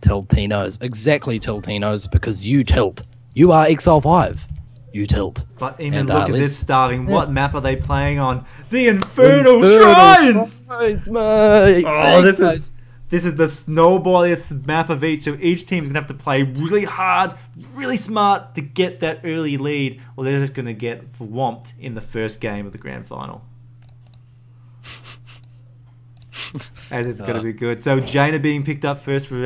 Tiltinos. Exactly, Tiltinos, because you tilt. You are XL5. You tilt. But even look at this starving. What map are they playing on? The Infernal Shrines! Mate. Oh, this is the snowballiest map of each. So each team's going to have to play really hard, really smart to get that early lead, or they're just going to get swamped in the first game of the grand final. As it's going to be good. So Jaina being picked up first for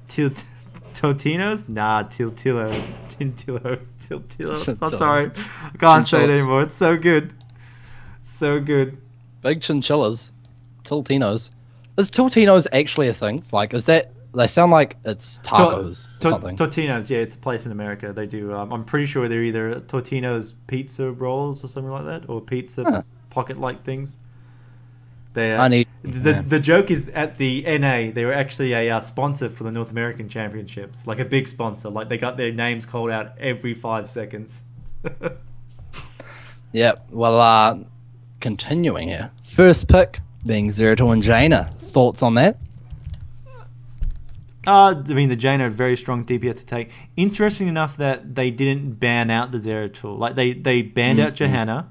Tiltinos? Nah, Tiltinos. Tiltinos. I'm sorry. I can't say it anymore. It's so good. So good. Big chinchillas. Tiltinos. Is Tiltinos actually a thing? Like, is that... They sound like it's tacos or something. Tiltinos, yeah, it's a place in America. They do... I'm pretty sure they're either Tiltinos pizza rolls or something like that, or pizza pocket-like things. The joke is at the NA, they were actually a sponsor for the North American Championships. Like a big sponsor. Like they got their names called out every 5 seconds. Yeah, well, continuing here. First pick being Zeratul and Jaina. Thoughts on that? I mean, the Jaina are very strong DPS to take. Interesting enough that they didn't ban out the Zeratul. Like they banned out Johanna,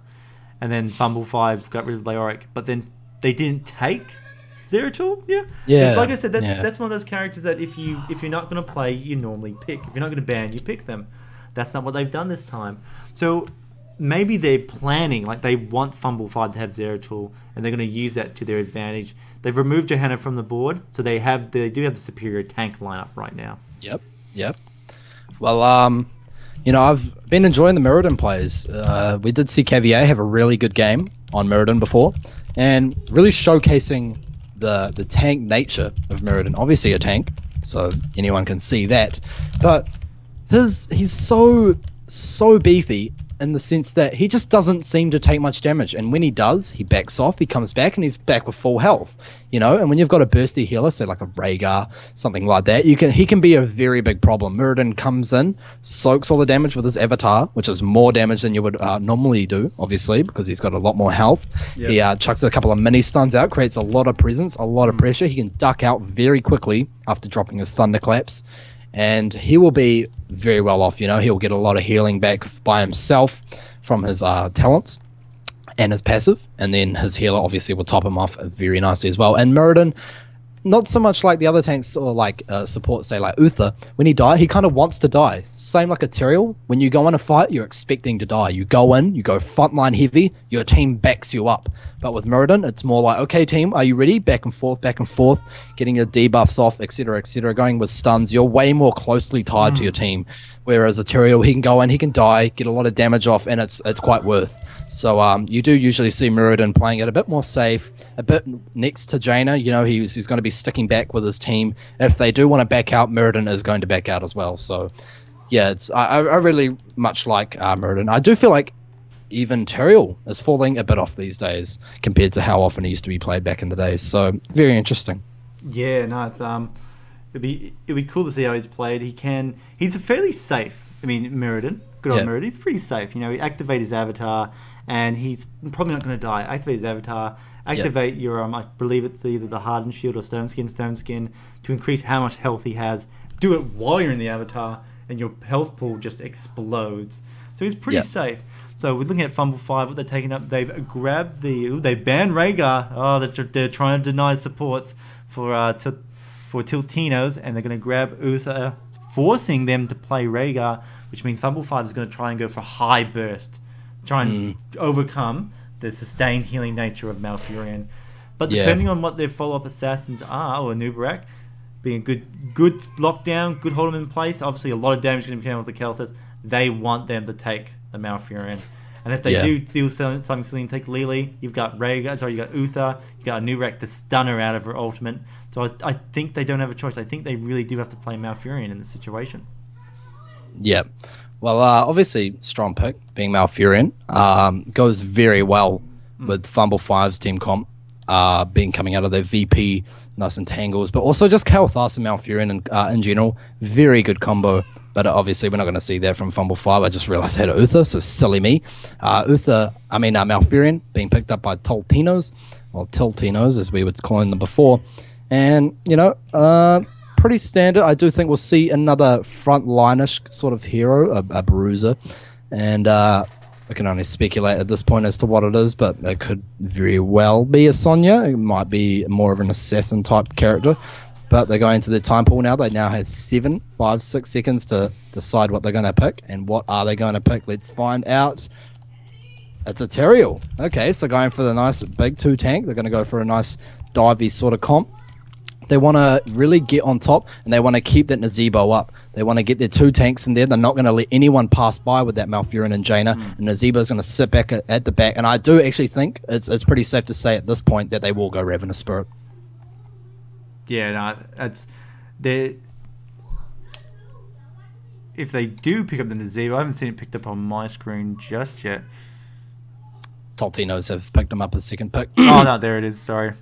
and then Fumble 5 got rid of Leoric, but then they didn't take Zeratul. Yeah. Like I said, that's one of those characters that if you're not going to play, you normally pick. If you're not going to ban, you pick them. That's not what they've done this time. So maybe they're planning, like they want Fumble 5 to have Zeratul, and they're going to use that to their advantage. They've removed Johanna from the board, so they do have the superior tank lineup right now. Yep. Well, you know, I've been enjoying the Mirrodin plays. We did see Cavier have a really good game on Mirrodin before, and really showcasing the tank nature of Mirrodin. Obviously a tank, so anyone can see that, but he's so beefy in the sense that he just doesn't seem to take much damage, and when he does, he backs off, he comes back, and he's back with full health, you know. And when you've got a bursty healer, say like a Rhaegar, something like that, he can be a very big problem. Mirrodin comes in, soaks all the damage with his avatar, which is more damage than you would normally do, obviously, because he's got a lot more health. He chucks a couple of mini stuns out, creates a lot of presence, a lot of pressure. He can duck out very quickly after dropping his thunderclaps, and he will be very well off. You know, he'll get a lot of healing back by himself from his talents and his passive, and then his healer obviously will top him off very nicely as well. And Mirrodin, not so much like the other tanks or like support, say like Uther, when he dies, he kind of wants to die. Same like a Tyrael, when you go in a fight, you're expecting to die. You go in, you go frontline heavy, your team backs you up. But with Mirrodin, it's more like, okay team, are you ready? Back and forth, getting your debuffs off, etc., going with stuns. You're way more closely tied to your team. Whereas a Tyrael, he can go in, he can die, get a lot of damage off, and it's quite worth. So you do usually see Mirrodin playing it a bit more safe, a bit next to Jaina. You know, he's going to be sticking back with his team. If they do want to back out, Mirrodin is going to back out as well. So yeah, I really much like Mirrodin. I do feel like even Tyrael is falling a bit off these days compared to how often he used to be played back in the days. So very interesting. Yeah, no, it's it'd be cool to see how he's played. He's fairly safe. I mean, Mirrodin, good old Mirrodin, he's pretty safe. You know, he activate his avatar, and he's probably not going to die. Activate his avatar, activate your I believe it's either the Hardened Shield or Stone Skin to increase how much health he has. Do it while you're in the avatar, and your health pool just explodes. So he's pretty safe. So we're looking at Fumble 5, what they're taking up. They've grabbed they banned Rhaegar. Oh, they're trying to deny supports for Tiltinos, and they're going to grab Uther, forcing them to play Rhaegar, which means Fumble 5 is going to try and go for high burst, try and overcome the sustained healing nature of Malfurion. But depending on what their follow-up assassins are, or Nubarak, being a good lockdown, good hold them in place, obviously a lot of damage is going to be coming with the Kelthus, they want them to take the Malfurion. And if they do something silly and take Lily, you've got Rhaegar, you got Uther, you got Nubarak to stun her out of her ultimate. So I think they don't have a choice. I think they really do have to play Malfurion in this situation. Yeah. Well, obviously, strong pick, being Malfurion. Goes very well with Fumble 5's team comp, coming out of their VP, nice and tangles, but also just Kalthas and Malfurion in general. Very good combo, but obviously we're not going to see that from Fumble 5. I just realized I had Uther, so silly me. Malfurion being picked up by Tiltinos, or Tiltinos as we were calling them before. And, you know, pretty standard. I do think we'll see another frontline-ish sort of hero, a bruiser, and I can only speculate at this point as to what it is, but it could very well be a Sonya. It might be more of an assassin type character, but they're going to their time pool now. They now have 5, 6 seconds to decide what they're going to pick, and what are they going to pick? Let's find out. It's a Teriel. Okay, so going for the nice big 2 tank. They're going to go for a nice divey sort of comp. They want to really get on top, and they want to keep that Nazebo up. They want to get their 2 tanks in there. They're not going to let anyone pass by with that Malfurion and Jaina, and Nazebo's going to sit back at the back. And I do actually think it's pretty safe to say at this point that they will go Ravenous Spirit. Yeah, no, if they do pick up the Nazebo, I haven't seen it picked up on my screen just yet. Tiltinos have picked him up as second pick. Oh no, there it is. Sorry,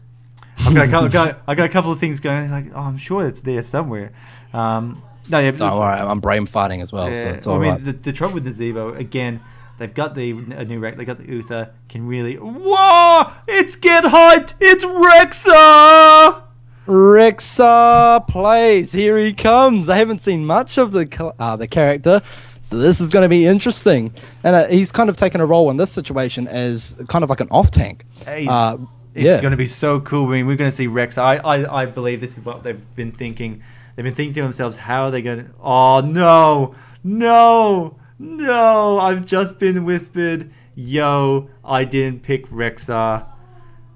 I got a couple of things going. Like, oh, I'm sure it's there somewhere. No, yeah, don't worry, I'm brain farting as well, yeah, so it's all right. The trouble with Nazebo, again, they've got a new rack. They got the Uther. Can really, whoa! It's get hyped. It's Rexa. Rexa plays. Here he comes. I haven't seen much of the character, so this is going to be interesting. And he's kind of taken a role in this situation as kind of like an off tank. It's going to be so cool. I mean, we're going to see Rex. I believe this is what they've been thinking. They've been thinking to themselves, how are they going to... Oh, no. I've just been whispered, yo, I didn't pick Rexa.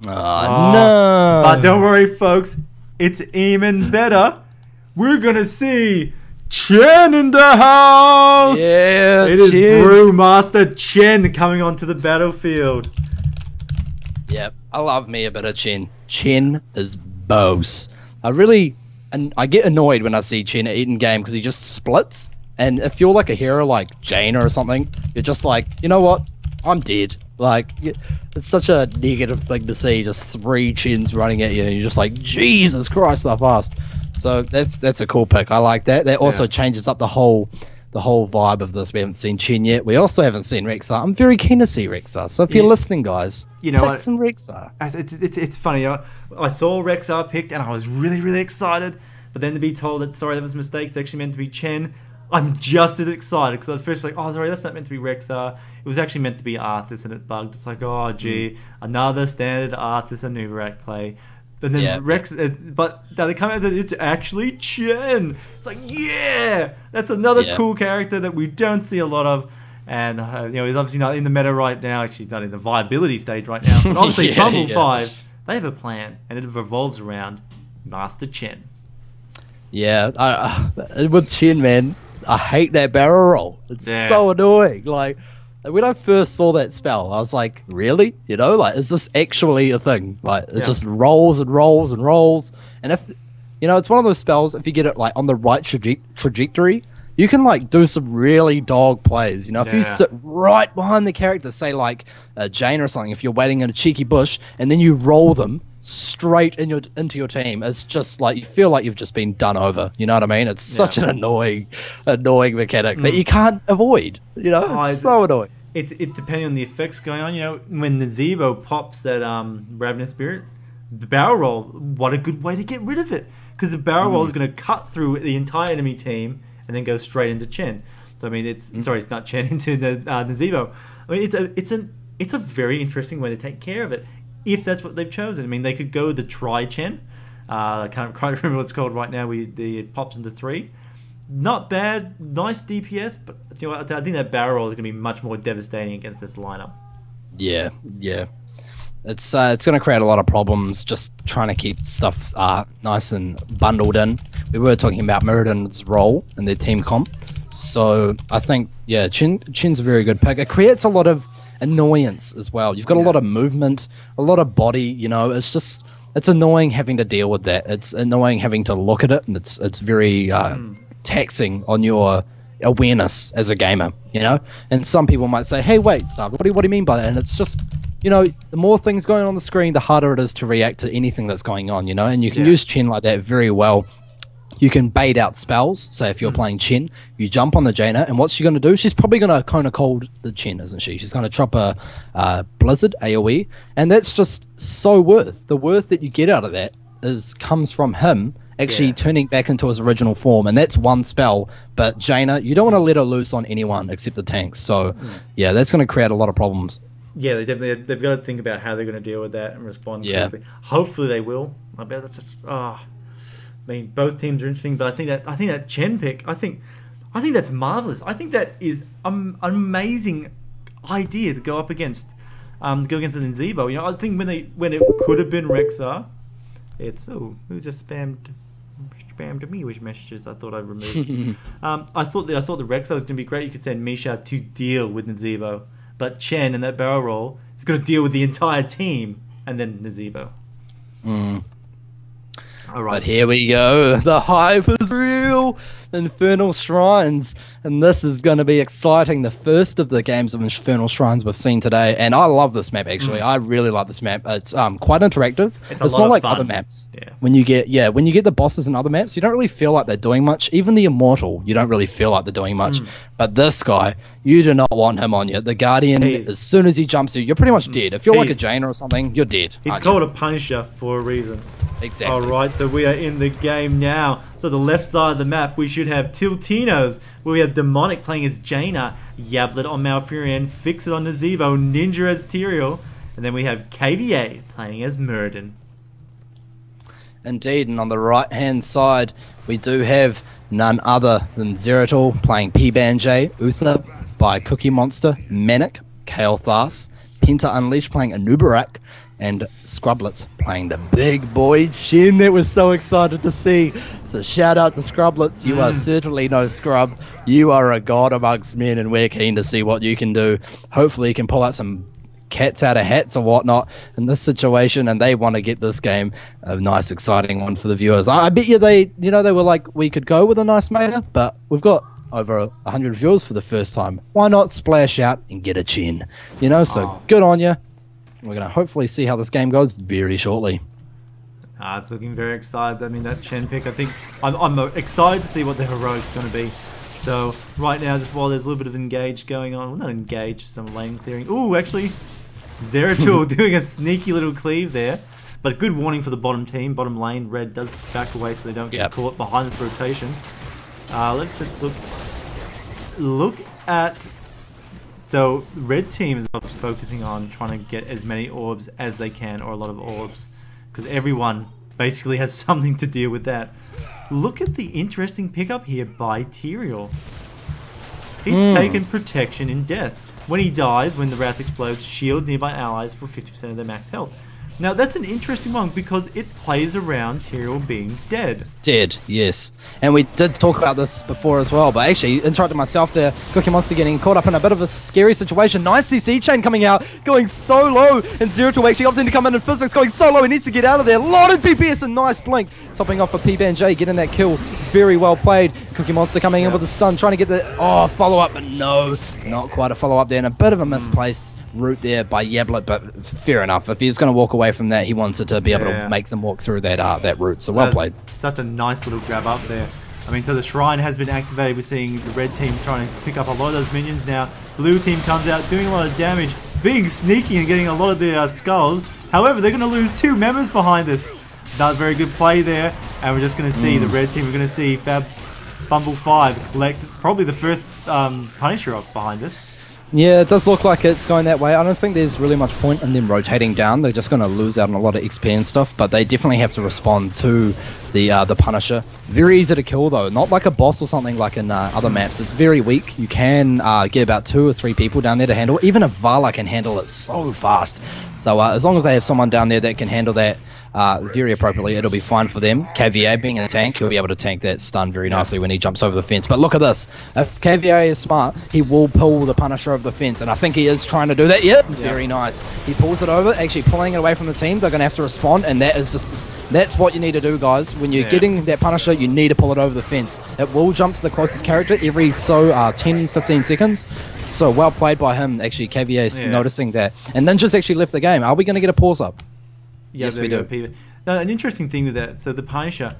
No. But don't worry, folks. It's even better. We're going to see Chen in the house. Yeah, it is Brewmaster Chen coming onto the battlefield. Yep, I love me a bit of Chen. Chen is boss. I get annoyed when I see Chen in game because he just splits. And if you're like a hero like Jaina or something, you're just like, you know what? I'm dead. Like, it's such a negative thing to see, just 3 Chens running at you, and you're just like, Jesus Christ, they're fast. So that's a cool pick. I like that. That also changes up the whole vibe of this. We haven't seen Chen yet. We also haven't seen Rexa. I'm very keen to see Rexa. So if you're listening, guys, you know pick some Rexa. It's funny. I saw Rexa picked, and I was really, really excited. But then to be told that, sorry, that was a mistake. It's actually meant to be Chen. I'm just as excited because at first like, oh, sorry, that's not meant to be Rexa. It was actually meant to be Arthas, and it bugged. It's like, oh, gee, another standard Arthas and Nuvarak play. But then Rex, but now they come out and it's actually Chen. It's like, yeah, that's another cool character that we don't see a lot of. And he's obviously not in the meta right now. Actually, he's not in the viability stage right now. But obviously, Fumble 5, they have a plan, and it revolves around Master Chen. Yeah, with Chen, man, I hate that barrel roll. It's so annoying. Like, when I first saw that spell, I was like, really? You know, like, is this actually a thing? Like, it just rolls and rolls and rolls. And if, you know, it's one of those spells, if you get it, like, on the right trajectory, you can, like, do some really dog plays. You know, if you sit right behind the character, say, like, Jaina or something, if you're waiting in a cheeky bush, and then you roll them straight into your team, it's just like, you feel like you've just been done over. You know what I mean? It's such an annoying mechanic that you can't avoid. You know, it's so annoying. It's depending on the effects going on. You know, when the Nazebo pops that Ravenous Spirit, the barrel roll, what a good way to get rid of it. Because the barrel roll is going to cut through the entire enemy team and then go straight into Chen. So I mean, it's not Chen, into the Nazebo. I mean, it's a very interesting way to take care of it, if that's what they've chosen. I mean, they could go the Tri Chen. I can't quite remember what it's called right now. It pops into 3. Not bad, nice DPS, but you know, I think that barrel roll is going to be much more devastating against this lineup. Yeah. It's going to create a lot of problems just trying to keep stuff nice and bundled in. We were talking about Meridian's role in their team comp, so I think Chen's a very good pick. It creates a lot of annoyance as well. You've got a lot of movement, a lot of body. You know, it's annoying having to deal with that. It's annoying having to look at it, and it's very taxing on your awareness as a gamer, you know. And some people might say, hey, wait, Star, what do you mean by that? And it's just, you know, the more things going on the screen, the harder it is to react to anything that's going on, you know. And you can use Chen like that very well. You can bait out spells. So if you're playing Chen, you jump on the Jaina, and what's she going to do? She's probably going to kind of cold the Chen, isn't she? She's going to drop a Blizzard AoE, and that's just so worth. The worth that you get out of that comes from him actually turning back into his original form, and that's one spell. But Jaina, you don't want to let her loose on anyone except the tanks. So, yeah, that's going to create a lot of problems. Yeah, they've got to think about how they're going to deal with that and respond quickly. Hopefully they will. I bet that's just I mean, both teams are interesting, but I think that Chen pick, I think that's marvelous. I think that is an amazing idea to go up against an Nzebo. You know, I think when it could have been Rexar, it's who just spammed me with messages I thought I removed. I thought the Rexar was going to be great. You could send Misha to deal with Nzebo. But Chen in that barrel roll is going to deal with the entire team and then Nzebo. All right. But here we go. The hype is real. Infernal Shrines. And this is going to be exciting. The first of the games of Infernal Shrines we've seen today. And I love this map, actually. I really like this map. It's quite interactive. It's not like other maps. Yeah. When you get the bosses in other maps, you don't really feel like they're doing much. Even the Immortal, you don't really feel like they're doing much. But this guy, you do not want him on you. The Guardian, as soon as he jumps you, you're pretty much dead. If you're like a Jaina or something, you're dead. He's called a Punisher for a reason. Exactly. All right, so we are in the game now. So the left side of the map, we should have Tiltinos, where we have Demonic playing as Jaina, Yablet on Malfurion, Fixit on Nazebo, Ninja as Tyrael, and then we have KVA playing as Muradin. Indeed, and on the right-hand side, we do have none other than Zeratul playing P-Banjay, Uther by Cookie Monster, Manic, Kale Thas, Penta Unleashed playing Anubarak, and Scrublets playing the big boy Chen that we're so excited to see. So shout out to Scrublets. You are certainly no scrub. You are a god amongst men, and we're keen to see what you can do. Hopefully you can pull out some cats out of hats or whatnot in this situation, and they want to get this game a nice exciting one for the viewers. I bet you they were like, we could go with a nice meta, but we've got over 100 viewers for the first time. Why not splash out and get a Chen? So good on you. We're going to hopefully see how this game goes very shortly. It's looking very excited. I mean, that Chen pick, I think I'm excited to see what the heroic's going to be. So right now, just while there's a little bit of engage going on, well, not engage, some lane clearing. Ooh, actually, Zeratul doing a sneaky little cleave there. But good warning for the bottom team. Bottom lane, red does back away so they don't get caught behind this rotation. Let's just look at... So red team is obviously focusing on trying to get as many orbs as they can, or a lot of orbs, because everyone basically has something to deal with that. Look at the interesting pickup here by Tyrael. He's taken protection in death. When he dies, when the Wrath explodes, shield nearby allies for 50% of their max health. Now that's an interesting one because it plays around Tyrael being dead. Dead, yes. And we did talk about this before as well, but actually interrupted myself there. Cookie Monster getting caught up in a bit of a scary situation. Nice CC chain coming out, going so low, and Zeratul actually opting to come in and physics, going so low, he needs to get out of there. A lot of DPS and nice blink. Topping off for P-Banjay, getting that kill. Very well played. Cookie Monster coming in with the stun, trying to get the follow-up, but no, not quite a follow-up there, and a bit of a misplaced route there by Yablet, but fair enough. If he's going to walk away from that, he wanted to be able to make them walk through that route, so well played. Such a nice little grab up there. I mean, so the shrine has been activated. We're seeing the red team trying to pick up a lot of those minions now. Blue team comes out doing a lot of damage, being sneaky and getting a lot of the skulls. However, they're going to lose 2 members behind this. That was a very good play there, and we're just going to see the red team. We're going to see Fumble 5 collect probably the first Punisher up behind us. Yeah, it does look like it's going that way. I don't think there's really much point in them rotating down. They're just going to lose out on a lot of XP and stuff, but they definitely have to respond to the Punisher. Very easy to kill though, not like a boss or something like in other maps. It's very weak. You can get about 2 or 3 people down there to handle it. Even a Vala can handle it so fast. So as long as they have someone down there that can handle that very appropriately, it'll be fine for them. KVA being a tank, he'll be able to tank that stun very nicely when he jumps over the fence. But look at this. If KVA is smart, he will pull the Punisher over the fence, and I think he is trying to do that. Yep, very nice. He pulls it over, actually pulling it away from the team. They're going to have to respond, and that's what you need to do, guys. When you're getting that Punisher, you need to pull it over the fence. It will jump to the closest character every 10-15 seconds. So well played by him, actually. KVA is noticing that. And then just actually left the game. Are we going to get a pause up? Yes, we do. Now, an interesting thing with that, so the Punisher,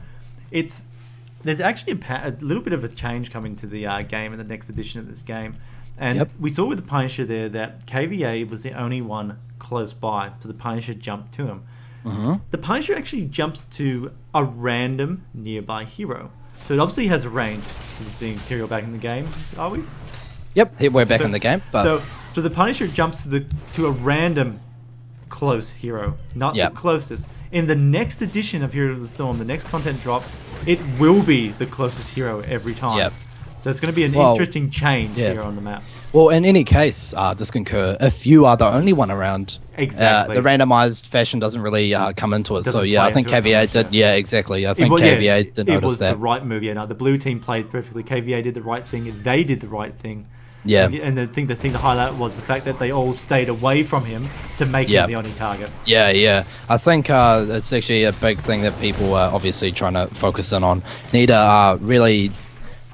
there's actually a little bit of a change coming to the game in the next edition of this game. And we saw with the Punisher there that KVA was the only one close by, so the Punisher jumped to him. the Punisher actually jumps to a random nearby hero. So it obviously has a range. We're seeing Tyrael back in the game, are we? Yep, we're back in the game. But So the Punisher jumps to a random close hero, not the closest. In the next edition of Heroes of the Storm, the next content drop, it will be the closest hero every time. Yep. So it's going to be an interesting change here on the map. Well, in any case, Disconcur, if you are the only one around, exactly, the randomized fashion doesn't really come into it. So yeah, I think KVA did. Yeah, exactly. I think KVA did notice that. It was the right move. Yeah, no, the blue team played perfectly. KVA did the right thing. They did the right thing. Yeah. And the thing to highlight was the fact that they all stayed away from him to make him the only target. Yeah. I think it's actually a big thing that people are obviously trying to focus in on. Need to really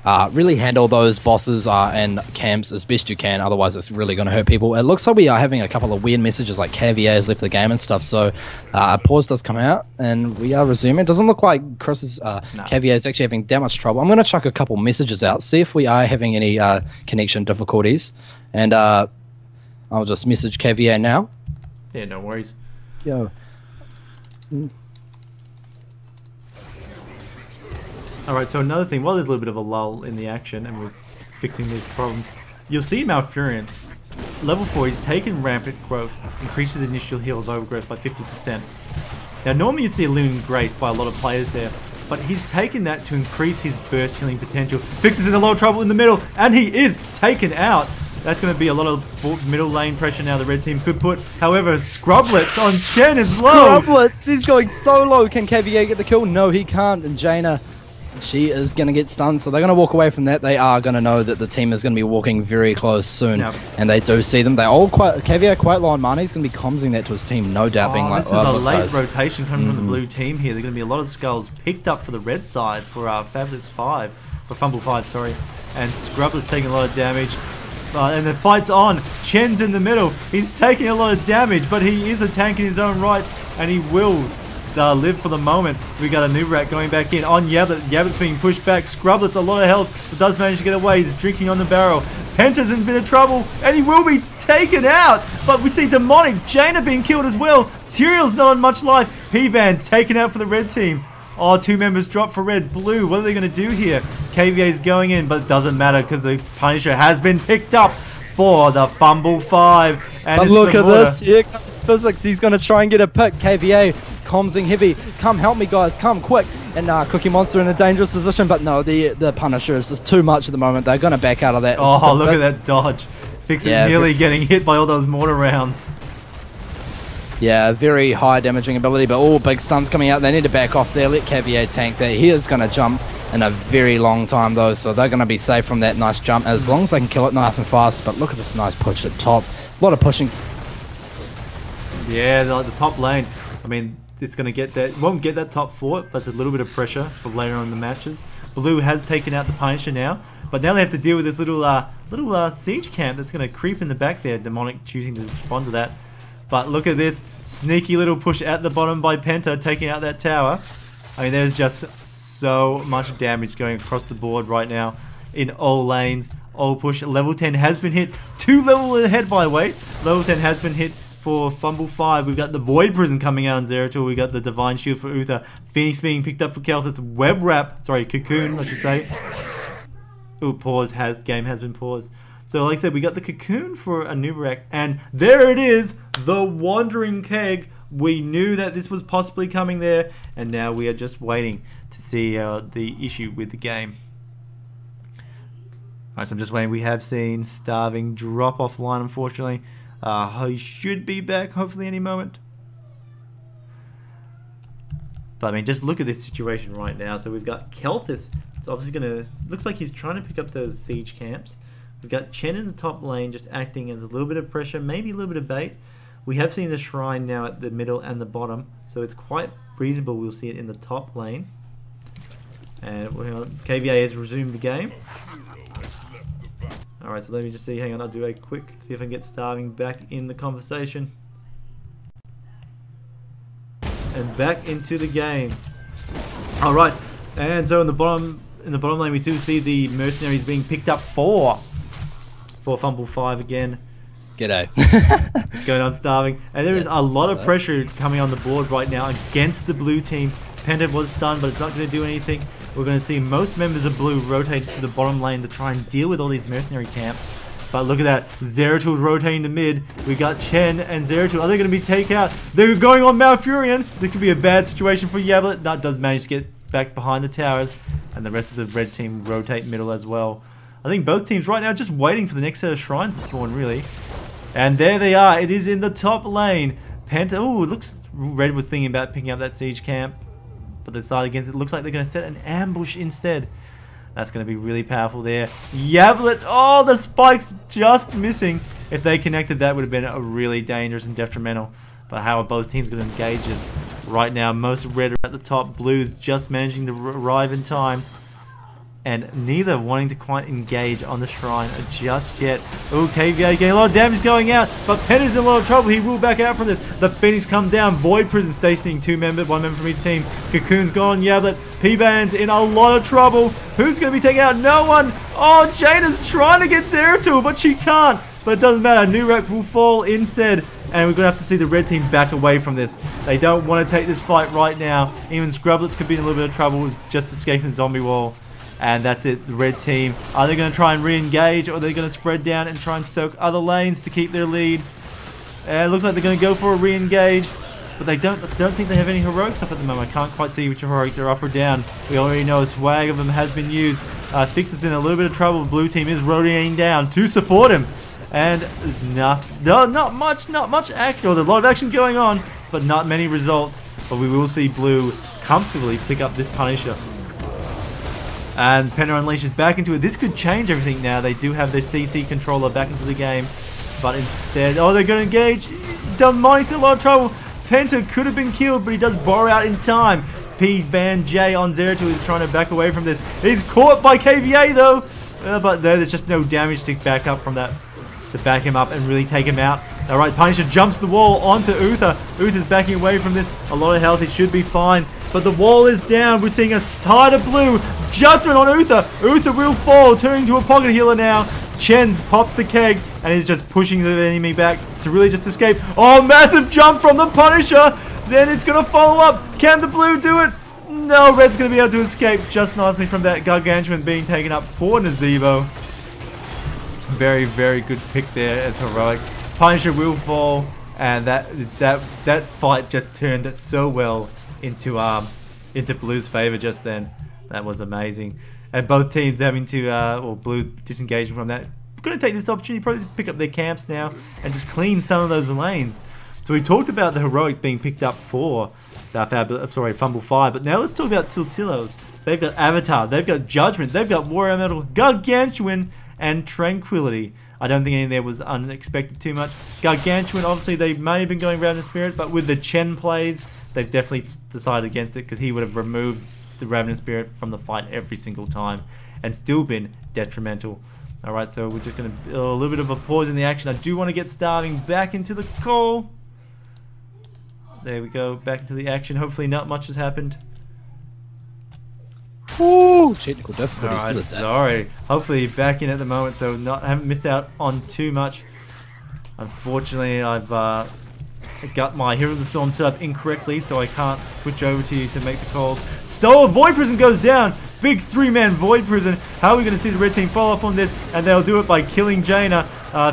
handle those bosses and camps as best you can, otherwise it's really going to hurt people. It looks like we are having a couple of weird messages, like KVA has left the game and stuff, so a pause does come out and we are resuming. It doesn't look like Chris's KVA is actually having that much trouble. I'm going to chuck a couple messages out, see if we are having any connection difficulties, and I'll just message KVA now. Yeah, no worries. Yo. Alright, so another thing, while there's a little bit of a lull in the action and we're fixing this problem, you'll see Malfurion, level 4, he's taken Rampant Growth, increases initial heal of overgrowth by 50%. Now normally you'd see a Loon Grace by a lot of players there, but he's taken that to increase his burst healing potential, fixes in a lot of trouble in the middle, and he is taken out. That's going to be a lot of middle lane pressure now the red team could put. However, Scrublets on Chen is low. Scrublets, he's going so low. Can KVA get the kill? No, he can't. And Jaina, she is going to get stunned, so they're going to walk away from that. They are going to know that the team is going to be walking very close soon, and they do see them. They all KVA quite low on mana. He's going to be comsing that to his team, no doubt. Being like, this is a late rotation coming from the blue team here. There's going to be a lot of skulls picked up for the red side for Fabulous 5, for Fumble 5, sorry, and Scrublets taking a lot of damage. And the fight's on. Chen's in the middle. He's taking a lot of damage, but he is a tank in his own right, and he will live for the moment. We got a new rack going back in on Yabbit. Yabbit's being pushed back. Scrublets a lot of health, but does manage to get away. He's drinking on the barrel. Penta's in a bit of trouble, and he will be taken out. But we see Demonic, Jaina being killed as well. Tyrael's not on much life. P-Band taken out for the red team. Oh, 2 members drop for red. Blue, what are they going to do here? KVA's going in, but it doesn't matter because the Punisher has been picked up for the Fumble 5. And look at this. Here comes Physics. He's going to try and get a pick. KVA, comsing heavy. Come help me, guys. Come quick. And Cookie Monster in a dangerous position. But no, the Punisher is just too much at the moment. They're going to back out of that. Oh, look at that dodge. Fixing nearly getting hit by all those mortar rounds. Yeah, very high damaging ability, but all big stuns coming out. They need to back off there. Let KVA tank that. He is going to jump in a very long time, though, so they're going to be safe from that nice jump as long as they can kill it nice and fast. But look at this nice push at top. A lot of pushing. Yeah, the top lane. I mean, it's going to get that. Won't get that top fort, but it's a little bit of pressure for later on in the matches. Blue has taken out the Punisher now, but now they have to deal with this little siege camp that's going to creep in the back there. Demonic choosing to respond to that. But look at this sneaky little push at the bottom by Penta, taking out that tower. I mean, there's just so much damage going across the board right now in all lanes. All push. Level 10 has been hit. 2 levels ahead, by the way. Level 10 has been hit for Fumble 5. We've got the Void Prison coming out on Zeratul. We've got the Divine Shield for Uther. Phoenix being picked up for Kelthus. Web Wrap. Sorry, Cocoon, I should say. Ooh, pause. Game has been paused. So like I said, we got the Cocoon for a new rack, and there it is, the Wandering Keg. We knew that this was possibly coming there, and now we are just waiting to see the issue with the game. Alright, so I'm just waiting. We have seen Starving drop offline, unfortunately. He should be back, hopefully any moment. But I mean, just look at this situation right now. So we've got Kelthus. It's obviously going to, looks like he's trying to pick up those siege camps. We've got Chen in the top lane just acting as a little bit of pressure, maybe a little bit of bait. We have seen the Shrine now at the middle and the bottom, so it's quite reasonable we'll see it in the top lane. And KVA has resumed the game. Alright, so let me just see, hang on, I'll do a quick, see if I can get Starving back in the conversation. And back into the game. Alright, and so in the bottom lane we do see the Mercenaries being picked up for Fumble 5 again. G'day. It's going on, Starving. And there is a lot of pressure coming on the board right now against the blue team. Penta was stunned, but it's not going to do anything. We're going to see most members of blue rotate to the bottom lane to try and deal with all these mercenary camps. But look at that. Zeratul rotating to mid. We got Chen and Zeratul. Are they going to be taken out? They're going on Malfurion. This could be a bad situation for Yablet. That does manage to get back behind the towers. And the rest of the red team rotate middle as well. I think both teams right now just waiting for the next set of shrines to spawn, really. And there they are. It is in the top lane. Penta. Oh, it looks... Red was thinking about picking up that siege camp. But they decided against it. It looks like they're going to set an ambush instead. That's going to be really powerful there. Yablet. Oh, the spikes just missing. If they connected, that would have been a really dangerous and detrimental. But how are both teams going to engage this? Right now, most red are at the top. Blue's just managing to arrive in time. And neither wanting to quite engage on the shrine just yet. Oh, KVA getting a lot of damage going out, but Penta's in a lot of trouble. He will back out from this. The Phoenix come down. Void Prism stationing 2 members, 1 member from each team. Cocoon's gone. Yablet. P-Band's in a lot of trouble. Who's going to be taken out? No one. Oh, Jada's trying to get Zeratul, but she can't. But it doesn't matter. New Rep will fall instead. And we're going to have to see the red team back away from this. They don't want to take this fight right now. Even Scrublets could be in a little bit of trouble with just escaping the zombie wall. And that's it, the red team. Are they going to try and re-engage, or are they going to spread down and try and soak other lanes to keep their lead? And it looks like they're going to go for a re-engage, but they don't think they have any heroics up at the moment. I can't quite see which heroics are up or down. We already know a swag of them has been used. Fix is in a little bit of trouble. Blue team is rotating down to support him. And not much action. Well, there's a lot of action going on, but not many results. But we will see Blue comfortably pick up this Punisher. And Penta unleashes back into it. This could change everything now. They do have their CC controller back into the game. But instead... Oh, they're going to engage. Demonic's in a lot of trouble. Penta could have been killed, but he does borrow out in time. P-Ban J on Zeratul is trying to back away from this. He's caught by KVA, though. But there's just no damage to back up from that. To back him up and really take him out. Alright, Punisher jumps the wall onto Uther. Uther's backing away from this. A lot of health. He should be fine. But the wall is down. We're seeing a tide of blue. Judgment on Uther. Uther will fall, turning to a pocket healer now. Chen's popped the keg and is just pushing the enemy back to really just escape. Oh, massive jump from the Punisher. Then it's going to follow up. Can the blue do it? No, Red's going to be able to escape just nicely from that Gargantuan being taken up for Nazeebo. Very, very good pick there as heroic. Punisher will fall, and that fight just turned so well into Blue's favor just then. That was amazing. And both teams having to, or Blue disengaging from that. We're going to take this opportunity probably to pick up their camps now and just clean some of those lanes. So we talked about the heroic being picked up for Fumble 5, but now let's talk about Tiltinos. They've got Avatar, they've got Judgment, they've got Warrior Metal, Gargantuan, and Tranquility. I don't think any of there was unexpected too much. Gargantuan, obviously they may have been going around in Spirit, but with the Chen plays, they've definitely decided against it because he would have removed the Ravenous Spirit from the fight every single time and still been detrimental. Alright, so we're just going to a little bit of a pause in the action. I do want to get Starving back into the call. There we go, back into the action. Hopefully not much has happened. Ooh, technical difficulties. Alright, sorry. Hopefully back in at the moment, so haven't missed out on too much. Unfortunately, I've got my Hero of the Storm set up incorrectly, so I can't switch over to you to make the calls. Stola Void Prison goes down. Big 3-man Void Prison. How are we going to see the red team follow up on this? And they'll do it by killing Jaina.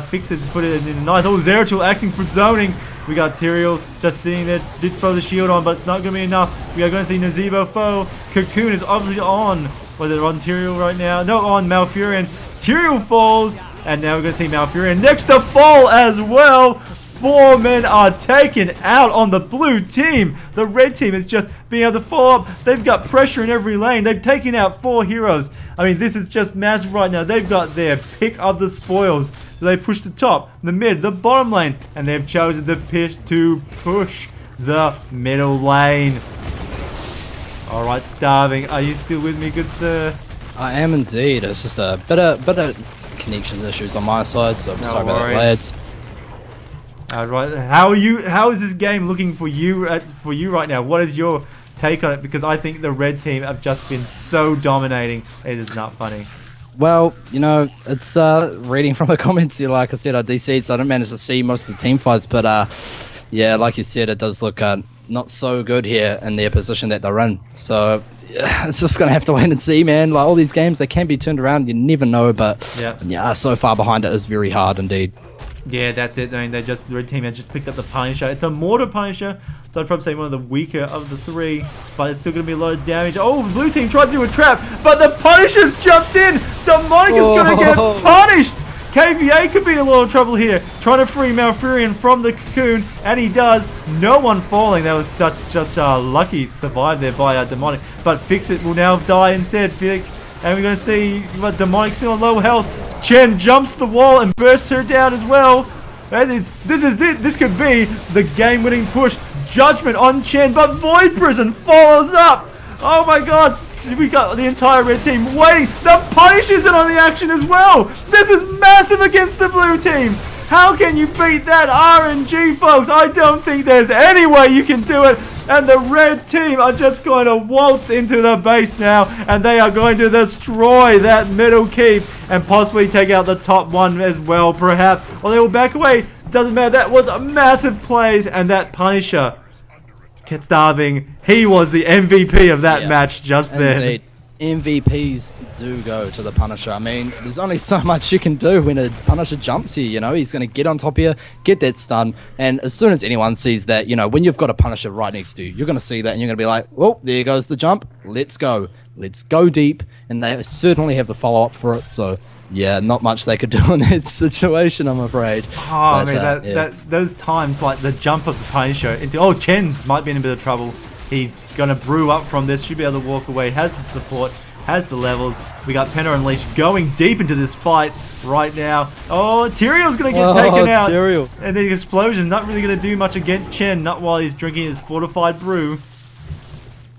Fixes, put it in a nice. Oh, Zeratul acting for zoning. We got Tyrael just sitting there. Did throw the shield on, but it's not going to be enough. We are going to see Nazeebo fall. Cocoon is obviously on. Was it on Tyrael right now? No, on Malfurion. Tyrael falls. And now we're going to see Malfurion next to fall as well. 4 men are taken out on the blue team. The red team is just being able to follow up. They've got pressure in every lane. They've taken out 4 heroes. I mean, this is just massive right now. They've got their pick of the spoils. So they push the top, the mid, the bottom lane. And they've chosen to push the middle lane. Alright, Starving. Are you still with me, good sir? I am indeed. It's just a bit of connection issues on my side, so I'm sorry about that, lads. Alright, how is this game looking for you right now? What is your take on it? Because I think the red team have just been so dominating. It is not funny. Well, you know, it's reading from the comments here, like I said, I DC'd, so I didn't manage to see most of the team fights, but yeah, like you said, it does look not so good here in their position that they're in. So yeah, it's just gonna have to wait and see, man. Like all these games, they can be turned around. You never know, but yeah, so far behind it is very hard indeed. Yeah, that's it. I mean, the red team has just picked up the Punisher. It's a mortar Punisher, so I'd probably say one of the weaker of the three, but it's still going to be a lot of damage. Oh, the blue team tried to do a trap, but the Punisher's jumped in. Demonic is going to get punished. KVA could be in a lot of trouble here, trying to free Malfurion from the cocoon, and he does. No one falling. That was such a lucky survive there by Demonic, but Fixit will now die instead, Felix. And we're going to see Demonic still on low health. Chen jumps the wall and bursts her down as well. This is it. This could be the game-winning push. Judgment on Chen, but Void Prison follows up. Oh my god. We got the entire red team waiting. The Punisher's in on the action as well. This is massive against the blue team. How can you beat that RNG, folks? I don't think there's any way you can do it. And the red team are just going to waltz into the base now. And they are going to destroy that middle keep. And possibly take out the top one as well, perhaps. Or they will back away. Doesn't matter. That was a massive plays. And that Punisher kept starving. He was the MVP of that match just then. Indeed. MVPs do go to the Punisher. I mean, there's only so much you can do when a Punisher jumps here, you know. He's going to get on top of you, get that stun, and as soon as anyone sees that, you know, when you've got a Punisher right next to you, you're going to see that and you're going to be like, well, there goes the jump. Let's go. Let's go deep. And they certainly have the follow-up for it, so yeah, not much they could do in that situation, I'm afraid. Oh, but, I mean, those times, like the jump of the Punisher into, Chen's might be in a bit of trouble. He's going to brew up from this, should be able to walk away, has the support, has the levels. We got Penta Unleashed going deep into this fight right now. Oh, Tyrael's going to get taken out. Tyrael. And the explosion, not really going to do much against Chen, not while he's drinking his fortified brew.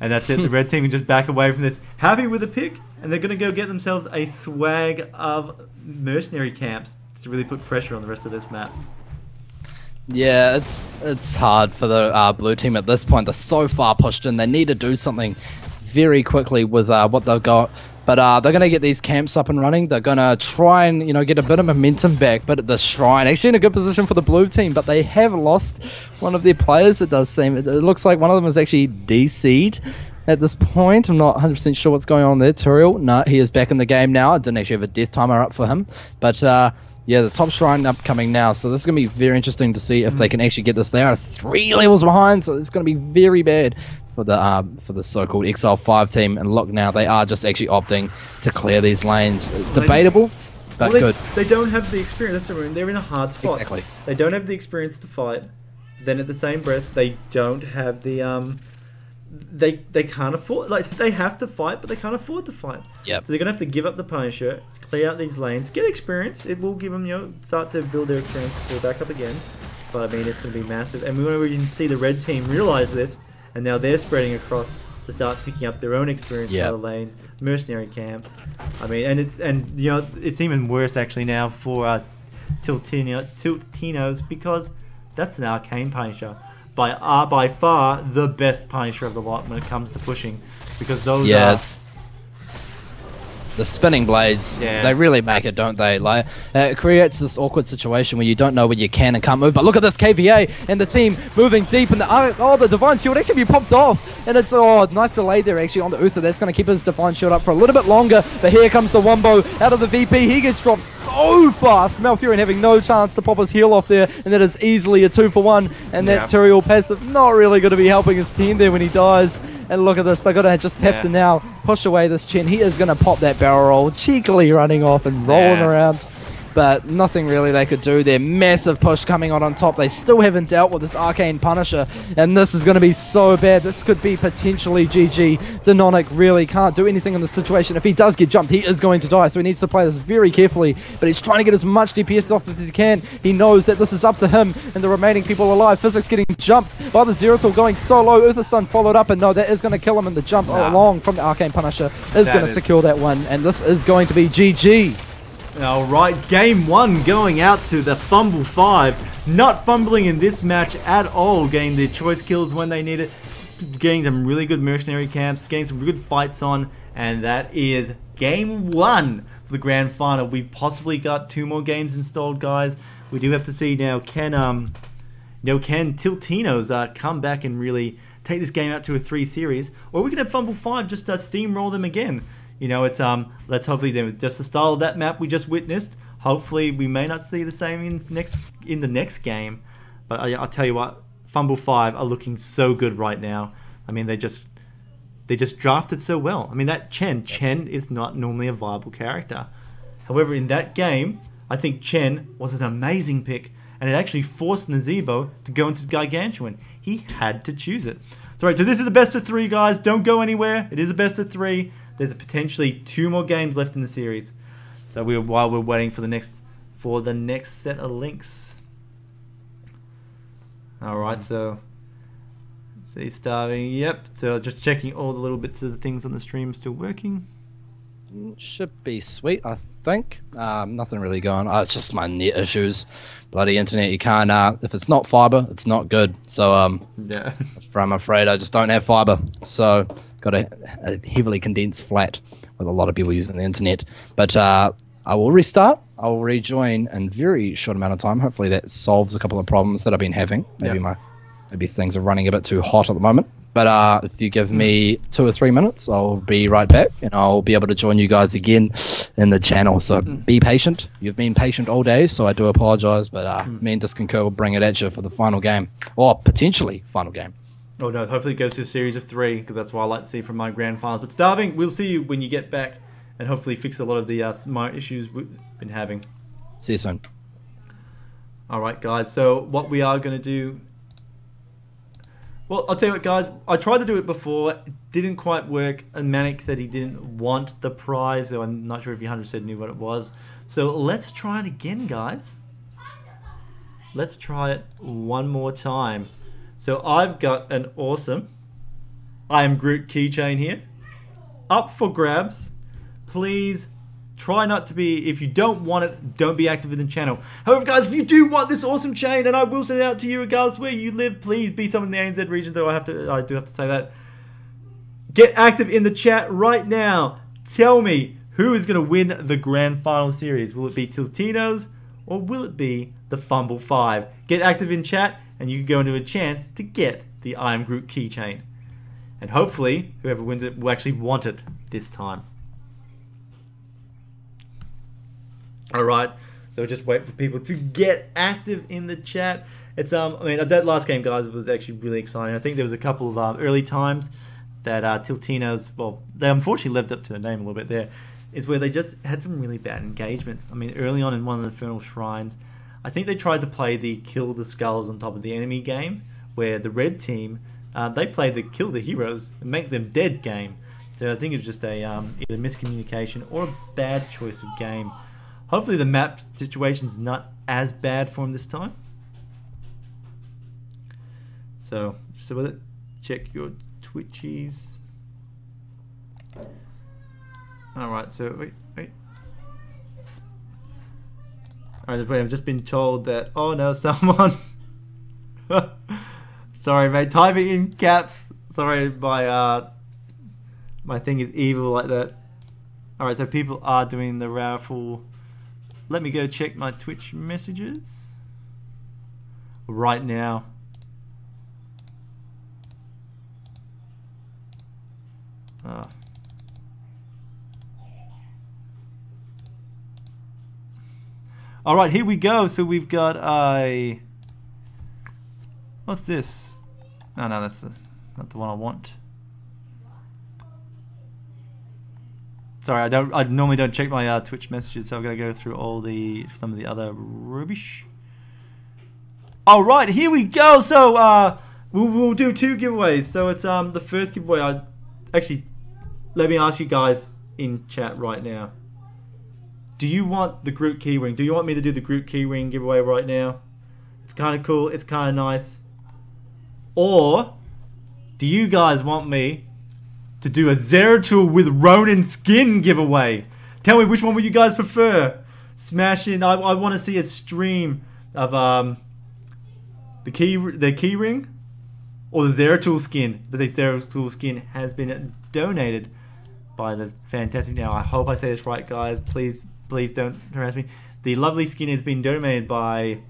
And that's it, the red team can just back away from this. Happy with the pick, and they're going to go get themselves a swag of mercenary camps to really put pressure on the rest of this map. Yeah, it's hard for the blue team at this point. They're so far pushed in. They need to do something very quickly with what they've got. But they're going to get these camps up and running. They're going to try and, you know, get a bit of momentum back. But at the Shrine, actually in a good position for the blue team. But they have lost one of their players, it does seem. It looks like one of them is actually DC'd at this point. I'm not 100% sure what's going on there. Tyrael, no, he is back in the game now. I didn't actually have a death timer up for him. But yeah, the top Shrine upcoming now, so this is going to be very interesting to see if they can actually get this. They are 3 levels behind, so it's going to be very bad for the so-called Exile 5 team. And look now, they are just actually opting to clear these lanes. Debatable, but good. They don't have the experience. That's the room. They're in a hard spot. Exactly. They don't have the experience to fight. Then at the same breath, they don't have the they can't afford, like, they have to fight, but they can't afford to fight. Yep. So they're gonna have to give up the Punisher, clear out these lanes, get experience. It will give them, you know, start to build their experience before back up again. But I mean, it's gonna be massive, and we can see the red team realize this, and now they're spreading across to start picking up their own experience in other lanes, mercenary camps. I mean, and you know, it's even worse actually now for Tiltinos, because that's an arcane Punisher. By far the best Punisher of the lot when it comes to pushing, because those are the spinning blades. They really make it, don't they? Like, it creates this awkward situation where you don't know when you can and can't move. But look at this KVA and the team moving deep, and the Divine Shield actually be popped off, and it's nice delay there actually on the Uther. That's going to keep his Divine Shield up for a little bit longer. But here comes the Wombo out of the VP. He gets dropped so fast. Malfurion having no chance to pop his heal off there, and that is easily a 2-for-1. And that Tyrael passive not really going to be helping his team there when he dies. And look at this, they're going to just have to now push away this Chen. He is going to pop that barrel roll, cheekily running off and rolling around. But nothing really they could do there. Massive push coming on top. They still haven't dealt with this Arcane Punisher, and this is going to be so bad. This could be potentially GG. Demonic really can't do anything in this situation. If he does get jumped, he is going to die, so he needs to play this very carefully. But he's trying to get as much DPS off as he can. He knows that this is up to him and the remaining people alive. Physics getting jumped by the Zero Tool going so low. Uther Stun followed up, and no, that is going to kill him, and the jump along from the Arcane Punisher is going to secure that one, and this is going to be GG. Alright, game 1 going out to the Fumble 5. Not fumbling in this match at all. Getting the choice kills when they need it. Getting some really good mercenary camps. Getting some good fights on. And that is game 1 for the grand final. We possibly got 2 more games installed, guys. We do have to see now. Can Tiltinos come back and really take this game out to a 3 series, or we can have Fumble 5 just steamroll them again. You know, it's let's hopefully then just the style of that map we just witnessed. Hopefully, we may not see the same in the next game, but I'll tell you what, Fumble 5 are looking so good right now. I mean, they just drafted so well. I mean, that Chen is not normally a viable character. However, in that game, I think Chen was an amazing pick, and it actually forced Nazebo to go into Gargantuan. He had to choose it. So, right, so this is the best of 3, guys. Don't go anywhere. It is a best of 3. There's potentially 2 more games left in the series. So while we're waiting for the next set of links. All right, so see starving. Yep. So just checking all the little bits of the things on the stream still working. Should be sweet, I think. Nothing really going on. It's just my net issues. Bloody internet. You can't. If it's not fiber, it's not good. So yeah. I'm afraid I just don't have fiber. So got a heavily condensed flat with a lot of people using the internet. But I will restart. I will rejoin in a very short amount of time. Hopefully that solves a couple of problems that I've been having. Maybe things are running a bit too hot at the moment. But if you give me 2 or 3 minutes, I'll be right back, and I'll be able to join you guys again in the channel. So be patient. You've been patient all day, so I do apologize. But me and Disconcur will bring it at you for the final game, or potentially final game. Oh no! Hopefully it goes to a series of 3, because that's what I like to see from my grand finals. But Starving, we'll see you when you get back, and hopefully fix a lot of the my issues we've been having. See you soon. All right, guys. So what we are going to do. Well, I'll tell you what, guys. I tried to do it before. It didn't quite work. And Manic said he didn't want the prize, so I'm not sure if he 100% knew what it was. So let's try it again, guys. Let's try it one more time. So I've got an awesome I Am Groot keychain here. Up for grabs. Please try not to be, if you don't want it, don't be active in the channel. However, guys, if you do want this awesome chain, and I will send it out to you regardless where you live, please be someone in the ANZ region, though I do have to say that. Get active in the chat right now. Tell me who is going to win the grand final series. Will it be Tiltinos, or will it be the Fumble 5? Get active in chat, and you can go into a chance to get the I Am Groot keychain. And hopefully, whoever wins it will actually want it this time. Alright, so just wait for people to get active in the chat. It's I mean, that last game, guys, was actually really exciting. I think there was a couple of early times that Tiltinos, well, they unfortunately lived up to their name a little bit there, is where they just had some really bad engagements. I mean, early on in one of the Infernal Shrines, I think they tried to play the kill the skulls on top of the enemy game, where the red team, they played the kill the heroes and make them dead game. So I think it was just a either miscommunication or a bad choice of game. Hopefully the map situation's not as bad for him this time. So, just with it, check your Twitchies. Alright, so wait. Alright, I've just been told that, oh no, someone. Sorry, mate, type it in caps. Sorry, my thing is evil like that. Alright, so people are doing the raffle. Let me go check my Twitch messages right now. All right, here we go. So we've got a. What's this? Oh no, that's not the one I want. Sorry, I normally don't check my Twitch messages, so I'm gonna go through some of the other rubbish. All right, here we go. So we'll do 2 giveaways. So it's the first giveaway. Let me ask you guys in chat right now. Do you want the Groot keyring? Do you want me to do the Groot keyring giveaway right now? It's kind of cool. It's kind of nice. Or do you guys want me to do a Zeratul with Ronin skin giveaway? Tell me, which one would you guys prefer? Smash in. I want to see a stream of the keyring or the Zeratul skin. But the Zeratul skin has been donated by the fantastic. Now I hope I say this right, guys. Please don't harass me. The lovely skin has been donated by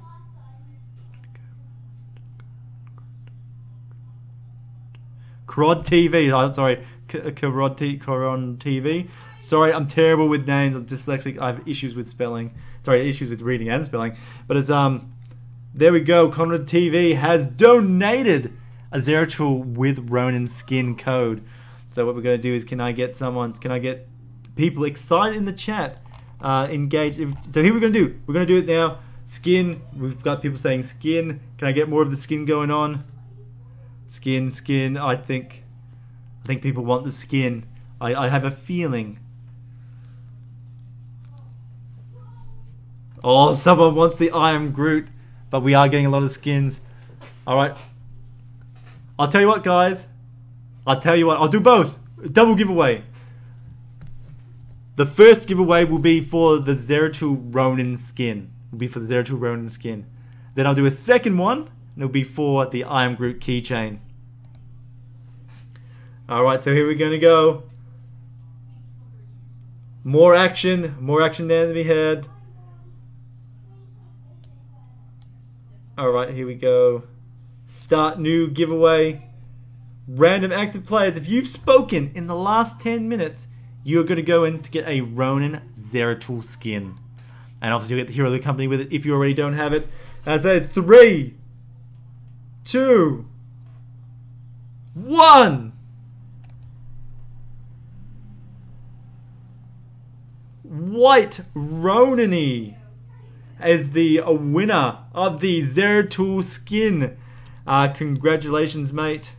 Crod TV. Oh, sorry, Coron TV. Sorry, I'm terrible with names. I'm dyslexic. I have issues with spelling. Sorry, issues with reading and spelling. But it's there we go. Conrad TV has donated a Zeratul with Ronin skin code. So what we're going to do is, can I get people excited in the chat, engaged? So here we're going to do. We're going to do it now. Skin. We've got people saying skin. Can I get more of the skin going on? Skin. I think people want the skin. I have a feeling. Oh, someone wants the I Am Groot, but we are getting a lot of skins. All right. I'll tell you what, guys. I'll do both. Double giveaway. The first giveaway will be for the Zeratul Ronin skin. Then I'll do a second one, and it'll be for the I Am Groot keychain. All right, so here we're going to go. More action there to be had. All right, here we go. Start new giveaway. Random active players. If you've spoken in the last 10 minutes, you're going to go in to get a Ronin Zeratul skin. And obviously you'll get the Hero of the Company with it if you already don't have it. As I said, 3, 2, 1. White Ronin as the winner of the Zeratul skin. Congratulations, mate.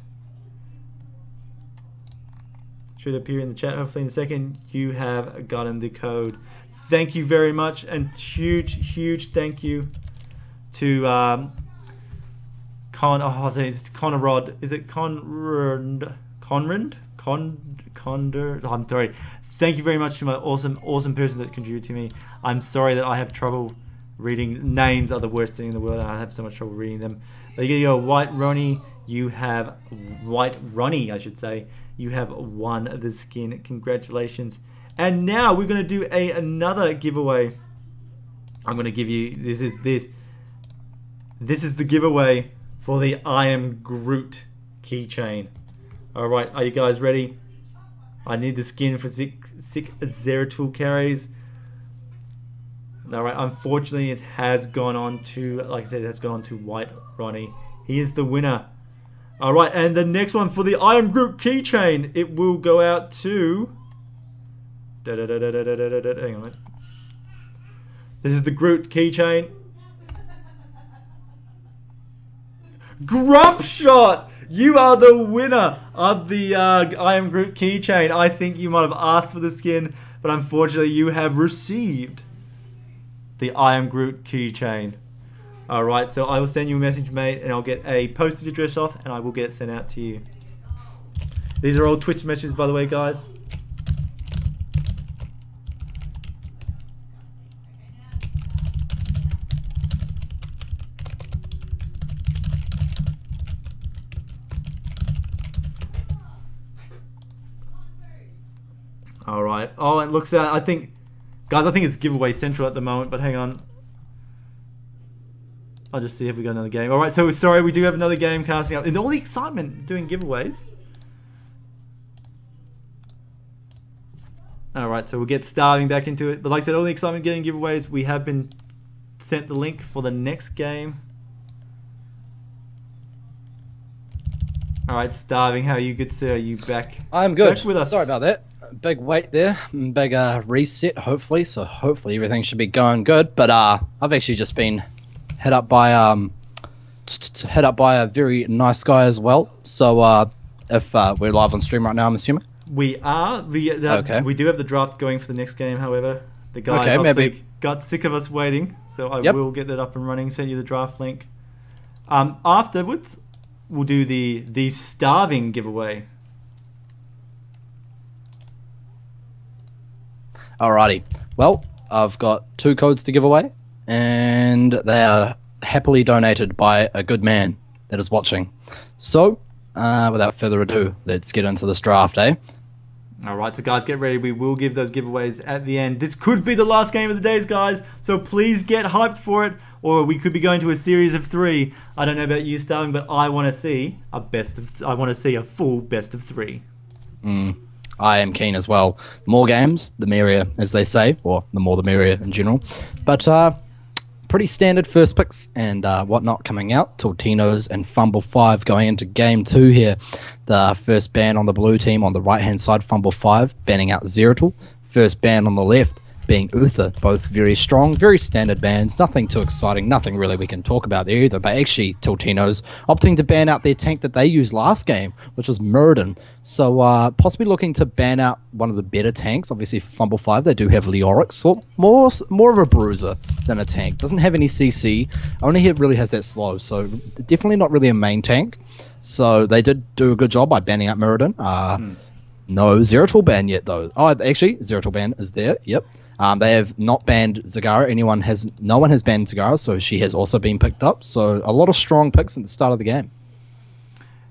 Should appear in the chat hopefully in a second. You have gotten the code. Thank you very much, and huge thank you to Conrad. Is it Conrad? I'm sorry. Thank you very much to my awesome person that contributed to me. I'm sorry that I have trouble reading names. Are the worst thing in the world. I have so much trouble reading them. But you go, White Ronnie. You have White Ronnie, I should say. You have won the skin. Congratulations. And now we're going to do another giveaway. I'm going to give you this is the giveaway for the I Am Groot keychain. All right, are you guys ready? I need the skin for sick Zeratul carries. All right, unfortunately, it has gone on to, like I said, it has gone on to White Ronnie. He is the winner. All right, and the next one for the I Am Groot keychain, it will go out to. Hang on a minute. This is the Groot keychain. Grumpshot! You are the winner of the I Am Groot keychain. I think you might have asked for the skin, but unfortunately you have received the I Am Groot keychain. Alright, so I will send you a message, mate, and I'll get a postage address off, and I will get it sent out to you. These are all Twitch messages, by the way, guys. Alright. Oh, it looks out. I think it's giveaway central at the moment, but hang on. I'll just see if we got another game. Alright, so sorry, we do have another game casting up. In all the excitement doing giveaways. Alright, so we'll get Starving back into it. But like I said, all the excitement getting giveaways, we have been sent the link for the next game. Alright, Starving, how are you? Good sir, are you back? I'm good. Back with us. Sorry about that. Big wait there. Big reset, hopefully. So hopefully everything should be going good. But I've actually just been hit up by a very nice guy as well. So if we're live on stream right now, I'm assuming we are. Okay. We do have the draft going for the next game. However, the guys obviously got sick of us waiting, so I will get that up and running. Send you the draft link. Afterwards, we'll do the Starving giveaway. Alrighty. Well, I've got 2 codes to give away, and they are happily donated by a good man that is watching. So, without further ado, let's get into this draft, eh? All right, so guys, get ready. We will give those giveaways at the end. This could be the last game of the days, guys. So please get hyped for it, or we could be going to a series of 3. I don't know about you, Starving, but I want to see I want to see a full best of 3. I am keen as well. More games, the merrier, as they say, or the more the merrier in general. But pretty standard first picks and whatnot coming out. Tiltinos and Fumble 5 going into game 2 here. The first ban on the blue team on the right-hand side, Fumble 5, banning out Zeratul. First ban on the left being Uther. Both very strong, very standard bans. Nothing too exciting, nothing really we can talk about there either. But actually, Tiltinos opting to ban out their tank that they used last game, which was Muradin. So possibly looking to ban out one of the better tanks. Obviously, for Fumble 5, they do have Leoric, so more of a bruiser than a tank. Doesn't have any CC, only really has that slow, so definitely not really a main tank. So they did do a good job by banning out Muradin. No Zeratul ban yet, though. Oh, actually, Zeratul ban is there, yep. They have not banned Zagara. No one has banned Zagara, so she has also been picked up. So a lot of strong picks at the start of the game.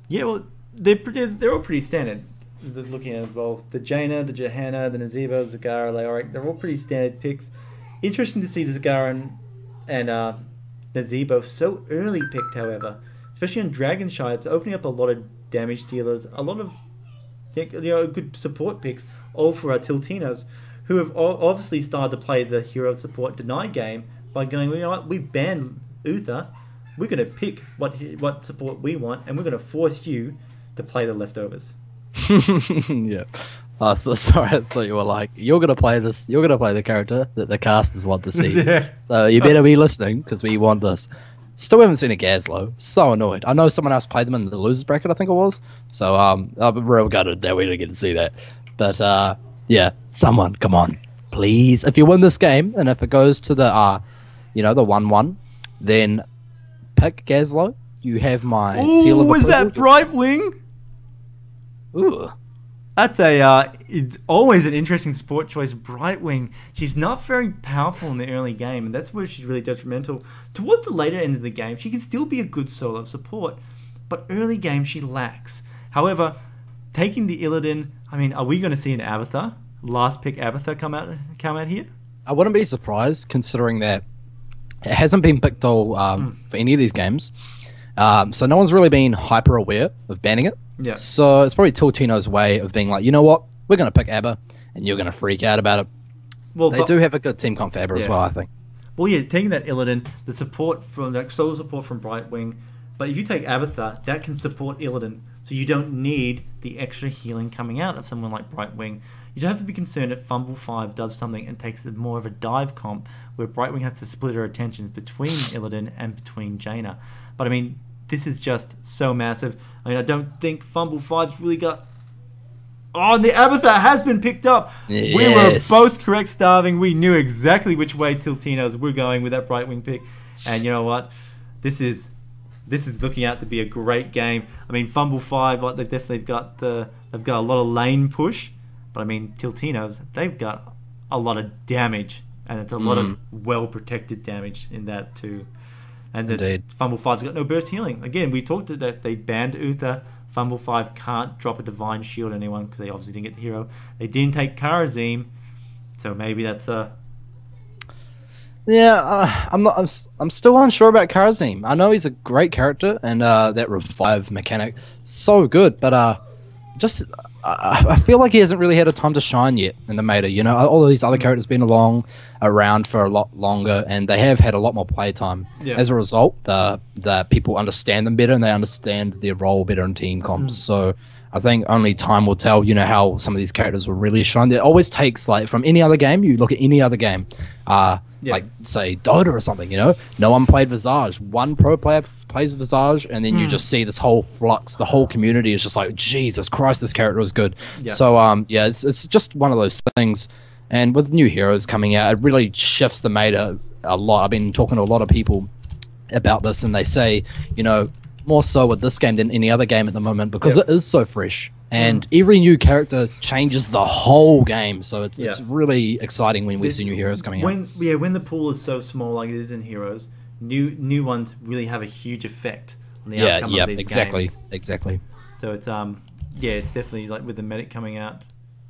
Yeah, well, they're all pretty standard. Looking at both the Jaina, the Johanna, the Nazebo, Zagara, Leoric, they're all pretty standard picks. Interesting to see the Zagara and Nazebo so early picked, however, especially on Dragonshy. It's opening up a lot of damage dealers, a lot of good support picks, all for our Tiltinos, who have obviously started to play the hero support deny game by going, you know what, we banned Uther, we're going to pick what support we want, and we're going to force you to play the leftovers. Yeah. Sorry, I thought you were like, you're going to play the character that the casters want to see. Yeah. So you better be listening, because we want this. Still haven't seen a Gazlo. So annoyed. I know someone else played them in the losers bracket, I think it was. So I'm real gutted that we didn't get to see that. But yeah, someone, come on, please. If you win this game, and if it goes to the the 1-1, then pick Gazlo. You have my seal of approval. Is that Brightwing? Ooh. That's it's always an interesting support choice. Brightwing, she's not very powerful in the early game, and that's where she's really detrimental. Towards the later end of the game, she can still be a good solo support, but early game she lacks. However, taking the Illidan, I mean, are we going to see an Abathur? Last pick Abathur come out here? I wouldn't be surprised, considering that it hasn't been picked all for any of these games. So no one's really been hyper aware of banning it. Yeah. So it's probably Tiltino's way of being like, you know what, we're going to pick Abba, and you're going to freak out about it. Well, they do have a good team comp for Abba as well, I think. Well, yeah, taking that Illidan, the support from like solo support from Brightwing, but if you take Abathur, that can support Illidan, so you don't need the extra healing coming out of someone like Brightwing. You don't have to be concerned if Fumble 5 does something and takes more of a dive comp, where Brightwing has to split her attention between Illidan and between Jaina. But I mean, this is just so massive. I mean, I don't think Fumble 5's really got... Oh, and the Abathur has been picked up. Yes. We were both correct, Starving. We knew exactly which way Tiltinos were going with that Brightwing pick. And you know what? This is looking out to be a great game. I mean, Fumble 5, like, they've definitely got they've got a lot of lane push. But I mean, Tiltinos, they've got a lot of damage. And it's a lot of well-protected damage in that too. And Fumble 5's got no burst healing. Again, we talked that they banned Uther. Fumble 5 can't drop a Divine Shield on anyone because they obviously didn't get the hero. They didn't take Karazim, so maybe that's a... Yeah, I'm still unsure about Karazim. I know he's a great character, and that revive mechanic so good, but I feel like he hasn't really had a time to shine yet in the meta. You know, all of these other characters been around for a lot longer, and they have had a lot more playtime. Yeah. As a result, the people understand them better, and they understand their role better in team comps. So I think only time will tell, you know, how some of these characters will really shine. It always takes, like, from any other game, you look at any other game, like, say, Dota or something, you know? No one played Visage. One pro player plays Visage, and then you just see this whole flux. The whole community is just like, Jesus Christ, this character was good. Yeah. So, yeah, it's just one of those things. And with new heroes coming out, it really shifts the meta a lot. I've been talking to a lot of people about this, and they say, you know, more so with this game than any other game at the moment, because it is so fresh. And every new character changes the whole game, so it's really exciting when we see new heroes coming out. When the pool is so small like it is in Heroes, new ones really have a huge effect on the outcome of these games. Exactly. So it's it's definitely, like, with the Medic coming out,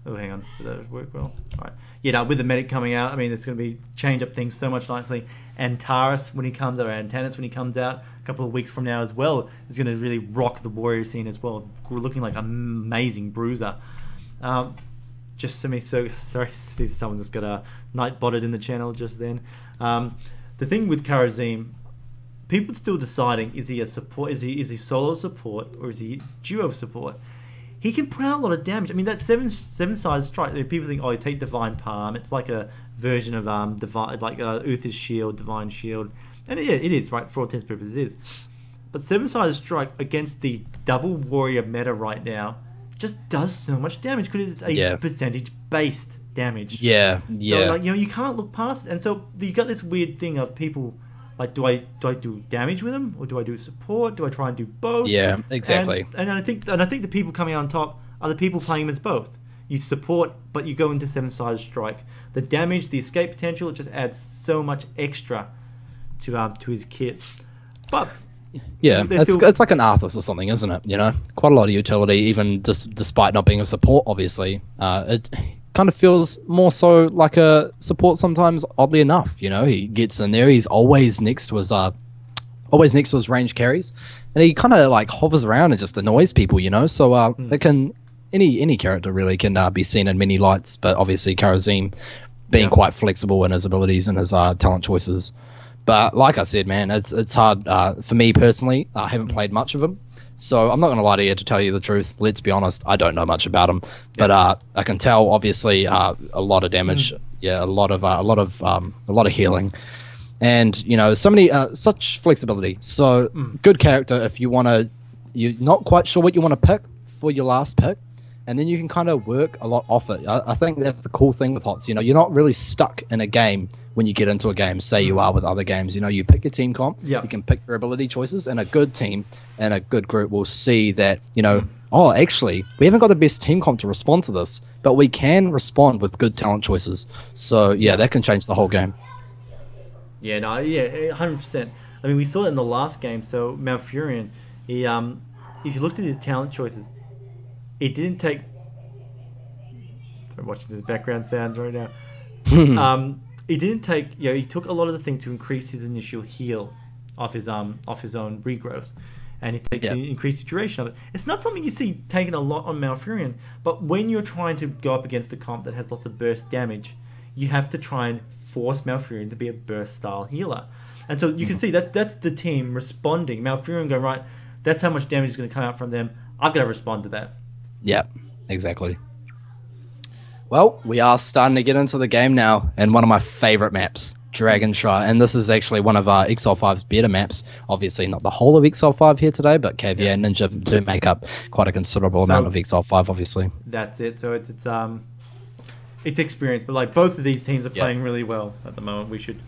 Oh, hang on. Did that work well? All right. Yeah, no, with the medic coming out, I mean, it's going to be change up things so much nicely. And Taurus, when he comes out, or Antanis, when he comes out a couple of weeks from now as well, is going to really rock the warrior scene as well. We're looking like an amazing bruiser. Just to me, so sorry, someone just got a night botted in the channel just then. The thing with Kharazim, people still deciding, is he a support? Is he solo support or is he duo support? He can put out a lot of damage. I mean, that seven-sided strike. People think, oh, you take Divine Palm. It's like a version of Divine, like Uther's Shield, Divine Shield, and yeah, it is right for all intents and purposes. It is, but seven-sided strike against the double warrior meta right now just does so much damage because it's a percentage-based damage. Yeah. So like, you can't look past it, and so you got this weird thing of people. Like, do I do damage with them, or do I do support? Do I try and do both? Yeah, exactly. And I think the people coming out on top are the people playing him as both. You support, but you go into seven-sided strike. The damage, the escape potential, it just adds so much extra to his kit. But yeah, it's like an Arthas or something, isn't it? Quite a lot of utility, even despite not being a support. Obviously, it kind of feels more so like a support sometimes, oddly enough. He gets in there, he's always next to his range carries, and he kind of like hovers around and just annoys people, so it can any character really can be seen in many lights, but obviously Kharazim being quite flexible in his abilities and his talent choices. But like I said, man, it's hard for me personally. I haven't played much of him, so I'm not going to lie to you. To tell you the truth, let's be honest, I don't know much about him. But I can tell, obviously, a lot of damage. Yeah, a lot of healing, and so many such flexibility. So good character if you're not quite sure what you want to pick for your last pick. And then you can kind of work a lot off it. I think that's the cool thing with HOTS. You're not really stuck in a game when you get into a game. Say you are with other games. You pick your team comp. You can pick your ability choices, and a good team and a good group will see that. Oh, actually, we haven't got the best team comp to respond to this, but we can respond with good talent choices. So yeah, that can change the whole game. Yeah, 100%. I mean, we saw it in the last game. So Malfurion, he if you looked at his talent choices, it didn't take. Sorry, watching this background sound right now. It didn't take. He took a lot of the things to increase his initial heal off his own regrowth, and it increased the duration of it. It's not something you see taken a lot on Malfurion, but when you're trying to go up against a comp that has lots of burst damage, you have to try and force Malfurion to be a burst style healer, and so you can see that's the team responding. Malfurion going, right, that's how much damage is going to come out from them. I've got to respond to that. Yeah, exactly. Well, we are starting to get into the game now, and one of my favorite maps, Dragonshire, and this is actually one of XL5's better maps. Obviously, not the whole of XL5 here today, but KVA and Ninja do make up quite a considerable amount of XL5, obviously. That's it. So it's experience, but like both of these teams are playing really well at the moment. We should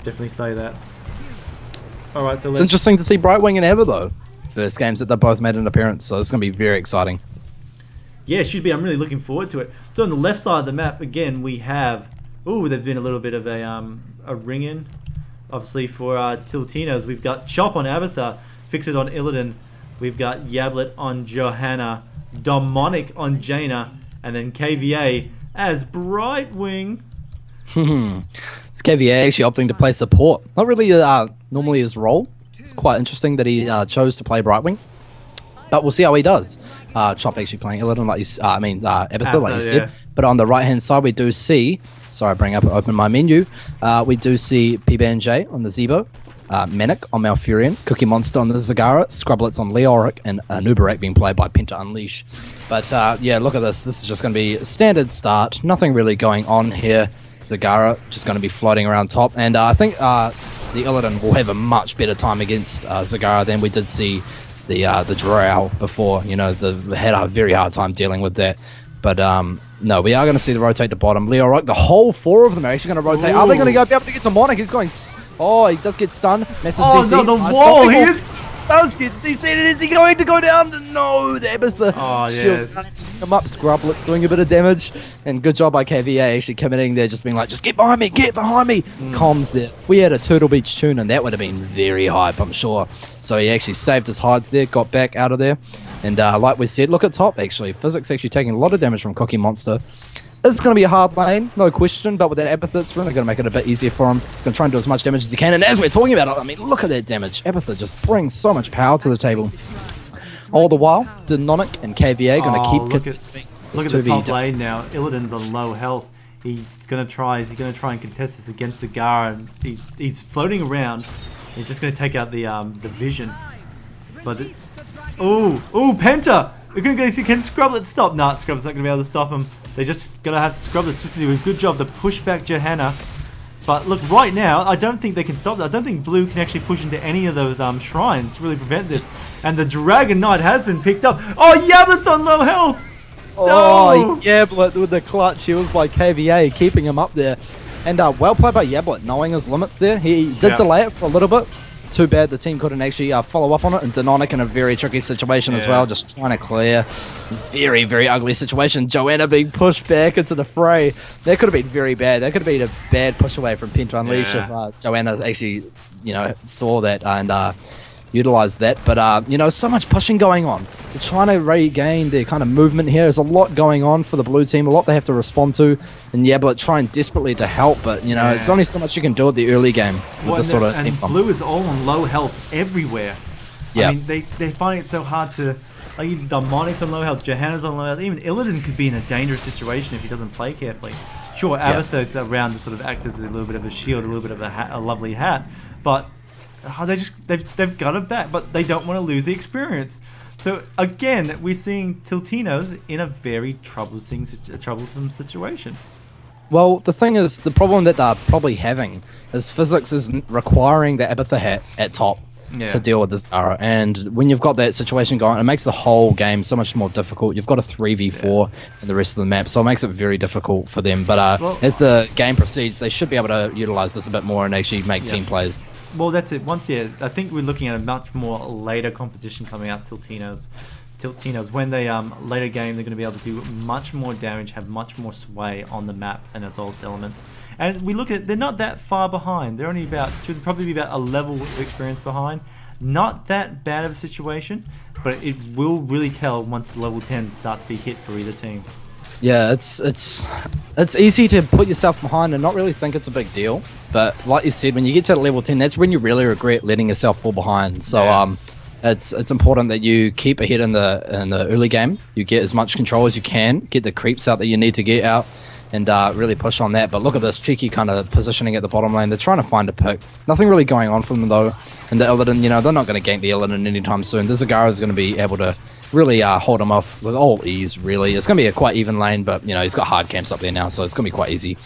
definitely say that. All right, so it's interesting to see Brightwing and Ever though. First games that they both made an appearance, so it's going to be very exciting. Yeah, it should be. I'm really looking forward to it. So on the left side of the map, again, we have... Ooh, there's been a little bit of a ring-in. Obviously, for Tiltinos, we've got Chop on Abathar, Fixit on Illidan. We've got Yablet on Johanna, Domonic on Jaina, and then KVA as Brightwing. It's KVA actually opting to play support. Not really normally his role. It's quite interesting that he chose to play Brightwing. But we'll see how he does. Chop actually playing Illidan, like Abathar, like you said. But on the right-hand side, we do see... Sorry, I bring up and open my menu. We do see PBNJ on the Zebo, Manic on Malfurion, Cookie Monster on the Zagara, Scrublets on Leoric, and Nubarak being played by Penta Unleash. But yeah, look at this. This is just going to be a standard start. Nothing really going on here. Zagara just going to be floating around top. And I think the Illidan will have a much better time against Zagara than we did see the Drow before. They had a very hard time dealing with that. But no, we are going to see the rotate to bottom. Leoric, the whole four of them are actually going to rotate. Ooh. Are they going to be able to get to Monarch? He's going... Oh, he does get stunned. Massive CC. No, the wall! He does get CC'd. Is he going to go down? No, that was the shield. Come up, Scrublets doing a bit of damage. And good job by KVA actually coming in there, just being like, just get behind me, get behind me. Comms there. If we had a Turtle Beach tune, and that would have been very hype, I'm sure. So he actually saved his hides there, got back out of there. And like we said, look at top, actually. Physics actually taking a lot of damage from Cookie Monster. It's going to be a hard lane, no question, but with that Apatha, it's really going to make it a bit easier for him. He's going to try and do as much damage as he can, and as we're talking about it, I mean, look at that damage. Apatha just brings so much power to the table. All the while, Denonic and KVA going to keep... Look at the top lane now. Illidan's on low health. He's going to try and contest this against Zagara, and he's floating around. He's just going to take out the vision. But oh, Penta! Can Scrublet stop? Nah, Scrublet's not going to be able to stop him. They're just going to have Scrublet's just going to do a good job to push back Johanna. But look, right now, I don't think they can stop that. I don't think Blue can actually push into any of those shrines to really prevent this. And the Dragon Knight has been picked up. Oh, Yablet's on low health! Oh, Yablet with the clutch heals by KVA, keeping him up there. And well played by Yablet, knowing his limits there. He did delay it for a little bit. Too bad the team couldn't actually follow up on it. And Denonic in a very tricky situation as well, just trying to clear. Very, very ugly situation. Joanna being pushed back into the fray. That could have been very bad. That could have been a bad push away from Penta Unleash if Joanna actually, saw that and utilized that. But, so much pushing going on. They're trying to regain their kind of movement here. There's a lot going on for the blue team, a lot they have to respond to. And Yablet trying desperately to help, but, it's only so much you can do at the early game with this sort of and blue is all on low health everywhere. I mean, they're finding it so hard to... Like, Demonic's on low health, Johanna's on low health. Even Illidan could be in a dangerous situation if he doesn't play carefully. Sure, Abathur's around to sort of act as a little bit of a shield, a little bit of a lovely hat, but... they've got it back, but they don't want to lose the experience. So again, we're seeing Tiltinos in a very troublesome situation. Well, the thing is, the problem that they're probably having is Physics is requiring the Abatha hat at top to deal with this Zara. And when you've got that situation going, it makes the whole game so much more difficult. You've got a 3v4 in the rest of the map, so it makes it very difficult for them. But as the game proceeds, they should be able to utilize this a bit more and actually make team plays. Well, that's it. I think we're looking at a much more later composition coming out. Tiltinos, when they later game, they're going to be able to do much more damage, have much more sway on the map and adult elements. And we look at, they're not that far behind. They're only should probably be about a level of experience behind. Not that bad of a situation, but it will really tell once level 10 starts to be hit for either team. Yeah, it's easy to put yourself behind and not really think it's a big deal. But like you said, when you get to level 10, that's when you really regret letting yourself fall behind. So it's important that you keep ahead in the early game. You get as much control as you can, get the creeps out that you need to get out, and really push on that. But look at this cheeky kind of positioning at the bottom lane. They're trying to find a pick. Nothing really going on for them though. And the Illidan, they're not going to gank the Illidan anytime soon. The Zagara is going to be able to really hold him off with all ease, really. It's going to be a quite even lane, but, he's got hard camps up there now, so it's going to be quite easy.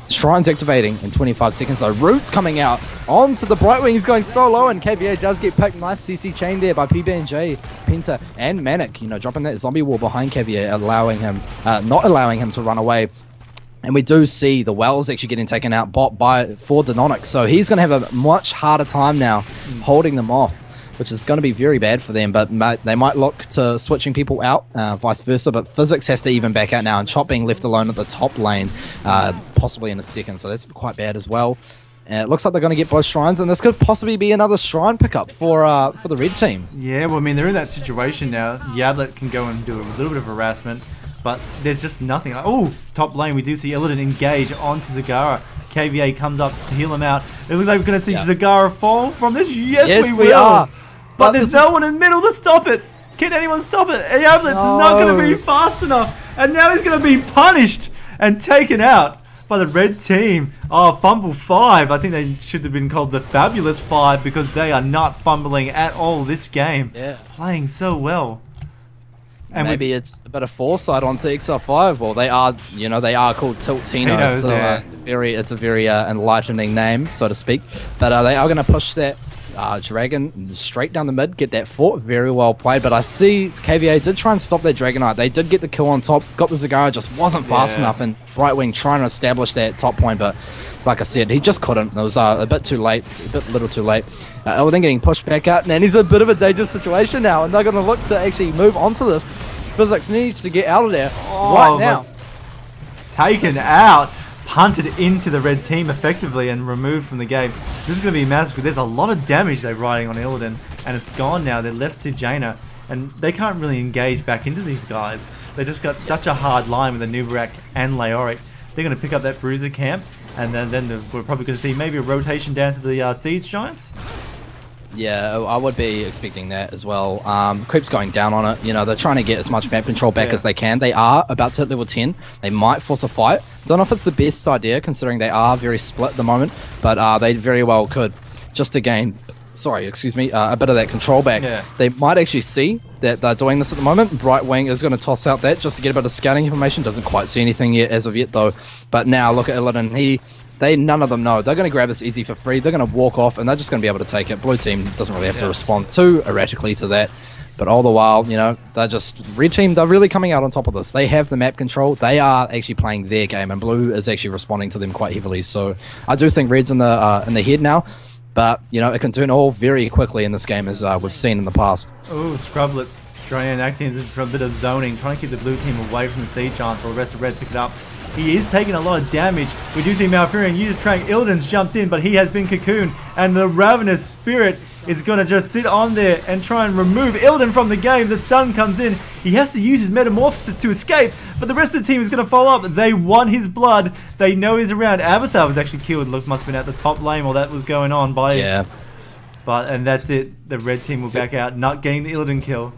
Shrine's activating in 25 seconds, so Root's coming out onto the Brightwing. He's going so low, and KVA does get picked. Nice CC chain there by PB&J, Penta, and Manic, dropping that zombie wall behind KVA, not allowing him to run away. And we do see the Wells actually getting taken out for Denonic, so he's going to have a much harder time now holding them off, which is going to be very bad for them. But they might look to switching people out, vice versa. But Physics has to even back out now, and Chop being left alone at the top lane, possibly in a second. So that's quite bad as well. It looks like they're going to get both shrines, and this could possibly be another shrine pickup for the red team. Yeah, well, I mean, they're in that situation now. Yablet can go and do a little bit of harassment, but there's just nothing. Oh, top lane, we do see Illidan engage onto Zagara. KVA comes up to heal him out. It looks like we're going to see Zagara fall from this. Yes, we are. But there's no one in the middle to stop it. Can anyone stop it? Yablet's not going to be fast enough. And now he's going to be punished and taken out by the red team. Oh, Fumble 5. I think they should have been called the Fabulous 5 because they are not fumbling at all this game. Yeah. Playing so well. And maybe it's a bit of foresight on TXR5. Well, they are, they are called Tiltinos, so it's a very enlightening name, so to speak. But they are going to push that Dragon straight down the mid, get that fort. Very well played. But I see KVA did try and stop that Dragonite. They did get the kill on top, got the Zagara, just wasn't fast enough. And Brightwing trying to establish that top point, but like I said, he just couldn't. It was a bit too late, little too late. Illidan getting pushed back out, and he's in a bit of a dangerous situation now, and they're going to look to actually move on to this. Physics needs to get out of there right now. Taken out, punted into the red team effectively, and removed from the game. This is going to be massive because there's a lot of damage they're riding on Illidan, and it's gone now. They're left to Jaina. and they can't really engage back into these guys. They just got such a hard line with the Nubarak and Leoric. They're going to pick up that Bruiser camp, and then we're probably going to see maybe a rotation down to the Siege Giants. Yeah, I would be expecting that as well. Creep's going down on it. You know, they're trying to get as much map control back as they can. They are about to hit level 10. They might force a fight. Don't know if it's the best idea, considering they are very split at the moment, but they very well could, just to gain, a bit of that control back. Yeah. They might actually see that they're doing this at the moment. Brightwing is going to toss out that just to get a bit of scouting information. Doesn't quite see anything yet as of yet, though. But now, look at Illidan. None of them know. They're going to grab this easy for free. They're going to walk off, and they're just going to be able to take it. Blue team doesn't really have to respond too erratically to that. But all the while, you know, Red team, they're really coming out on top of this. They have the map control. They are actually playing their game, and Blue is actually responding to them quite heavily. So I do think Red's in the head now. But, you know, it can turn all very quickly in this game, as we've seen in the past. Oh, Scrublets trying acting for a bit of zoning, trying to keep the blue team away from the Siege Giants while the rest of Red pick it up. He is taking a lot of damage. We do see Malfurion use Trank. Illidan's jumped in, but he has been cocooned. And the Ravenous Spirit is going to just sit on there and try and remove Illidan from the game. The stun comes in. He has to use his Metamorphosis to escape, but the rest of the team is going to follow up. They want his blood. They know he's around. Avatar was actually killed. Look, must have been at the top lane while that was going on. And that's it. The red team will back out, not getting the Illidan kill.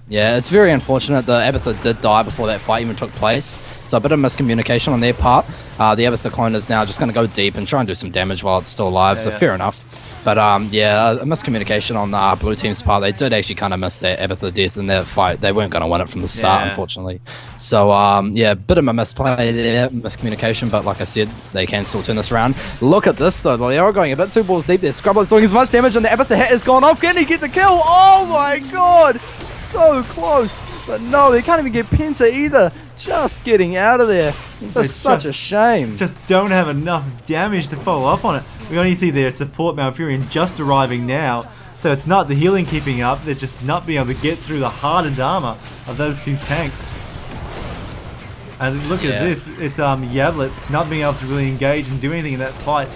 Yeah, it's very unfortunate. The Abathur did die before that fight even took place, so a bit of miscommunication on their part. The Abathur clone is now just going to go deep and try and do some damage while it's still alive, so fair enough. But yeah, a miscommunication on the blue team's part. They did actually kind of miss that Abathur death in that fight. They weren't going to win it from the start, unfortunately. So yeah, bit of a misplay there, miscommunication, but like I said, they can still turn this around. Look at this though, they are going a bit too balls deep there. Scrubbler's doing as much damage and the Abathur hat has gone off. Can he get the kill? Oh my god! So close, but no, they can't even get Penta either. Just getting out of there. It's such a shame. Just don't have enough damage to follow up on it. We only see their support Malfurion just arriving now, so it's not the healing keeping up. They're just not being able to get through the hardened armor of those two tanks. And look at this, it's Yablet's not being able to really engage and do anything in that fight.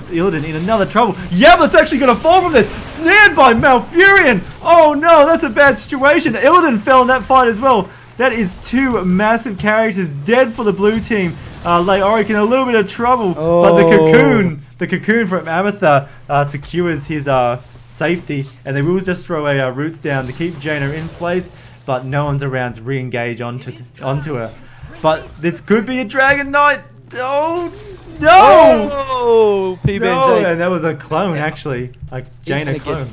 Illidan in another trouble. Yablet's actually going to fall from this, snared by Malfurion. Oh no, that's a bad situation. Illidan fell in that fight as well. That is two massive characters dead for the blue team. Leoric in a little bit of trouble, but the cocoon from Abathur secures his safety, and they will just throw a roots down to keep Jaina in place, but no one's around to re-engage onto her. But this could be a Dragon Knight. Oh no! Oh, no, and that was a clone actually, like Jaina clone.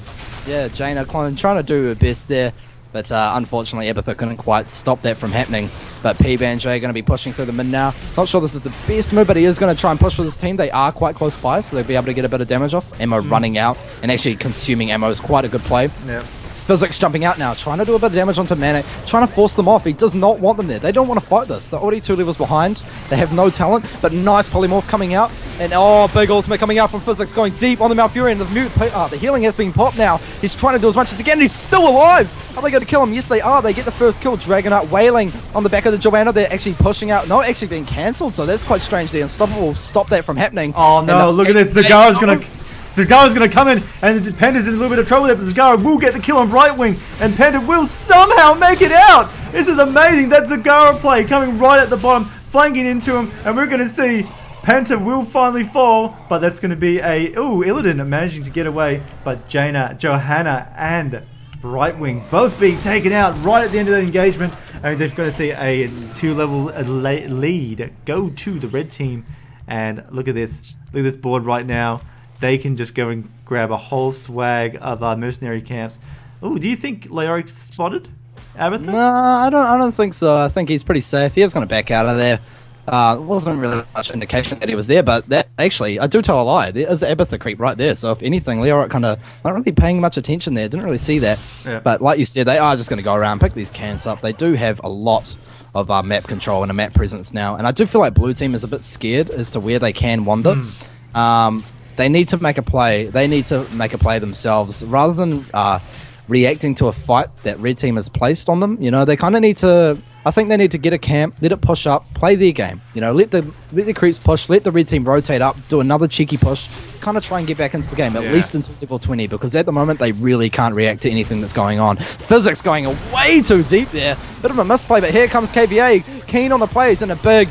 Yeah, Jaina clone trying to do her best there. But unfortunately, Abathur couldn't quite stop that from happening. But P-Banj going to be pushing through the mid now. Not sure this is the best move, but he is going to try and push with his team. They are quite close by, so they'll be able to get a bit of damage off. Ammo running out, and actually consuming ammo is quite a good play. Yeah. Physics jumping out now, trying to do a bit of damage onto Manic, trying to force them off. He does not want them there. They don't want to fight this. They're already 2 levels behind. They have no talent, but nice polymorph coming out. And big ultimate coming out from Physics, going deep on the Malfurion. The healing has been popped now. He's trying to do as much as he can. He's still alive. Are they going to kill him? Yes, they are. They get the first kill. Dragonite wailing on the back of the Joanna. They're actually pushing out. No, actually being cancelled, so that's quite strange. The Unstoppable will stop that from happening. Oh no, look at this. Zagara's going to come in, and Panda's in a little bit of trouble there, but Zagara will get the kill on Brightwing, and Panda will somehow make it out! This is amazing! That Zagara play coming right at the bottom, flanking into him, and we're going to see Penta will finally fall, but that's going to be Illidan managing to get away, but Jaina, Johanna, and Brightwing both being taken out right at the end of the engagement, and they're going to see a 2-level lead go to the red team, and look at this board right now. They can just go and grab a whole swag of mercenary camps. Oh, do you think Leoric spotted Abathur? No, I don't think so. I think he's pretty safe. He is going to back out of there. Wasn't really much indication that he was there, but that actually, I do tell a lie. There is Abathur creep right there. So if anything, Leoric kind of not really paying much attention there. Didn't really see that. Yeah. But like you said, they are just going to go around, pick these cans up. They do have a lot of map control and a map presence now, and I do feel like blue team is a bit scared as to where they can wander. They need to make a play. They need to make a play themselves rather than reacting to a fight that red team has placed on them. You know, they kind of need to. I think they need to get a camp, let it push up, play their game. You know, let the creeps push, let the red team rotate up, do another cheeky push, kind of try and get back into the game, at least into level 20, because at the moment they really can't react to anything that's going on. Physics going way too deep there. Bit of a misplay, but here comes KVA, keen on the plays, and a big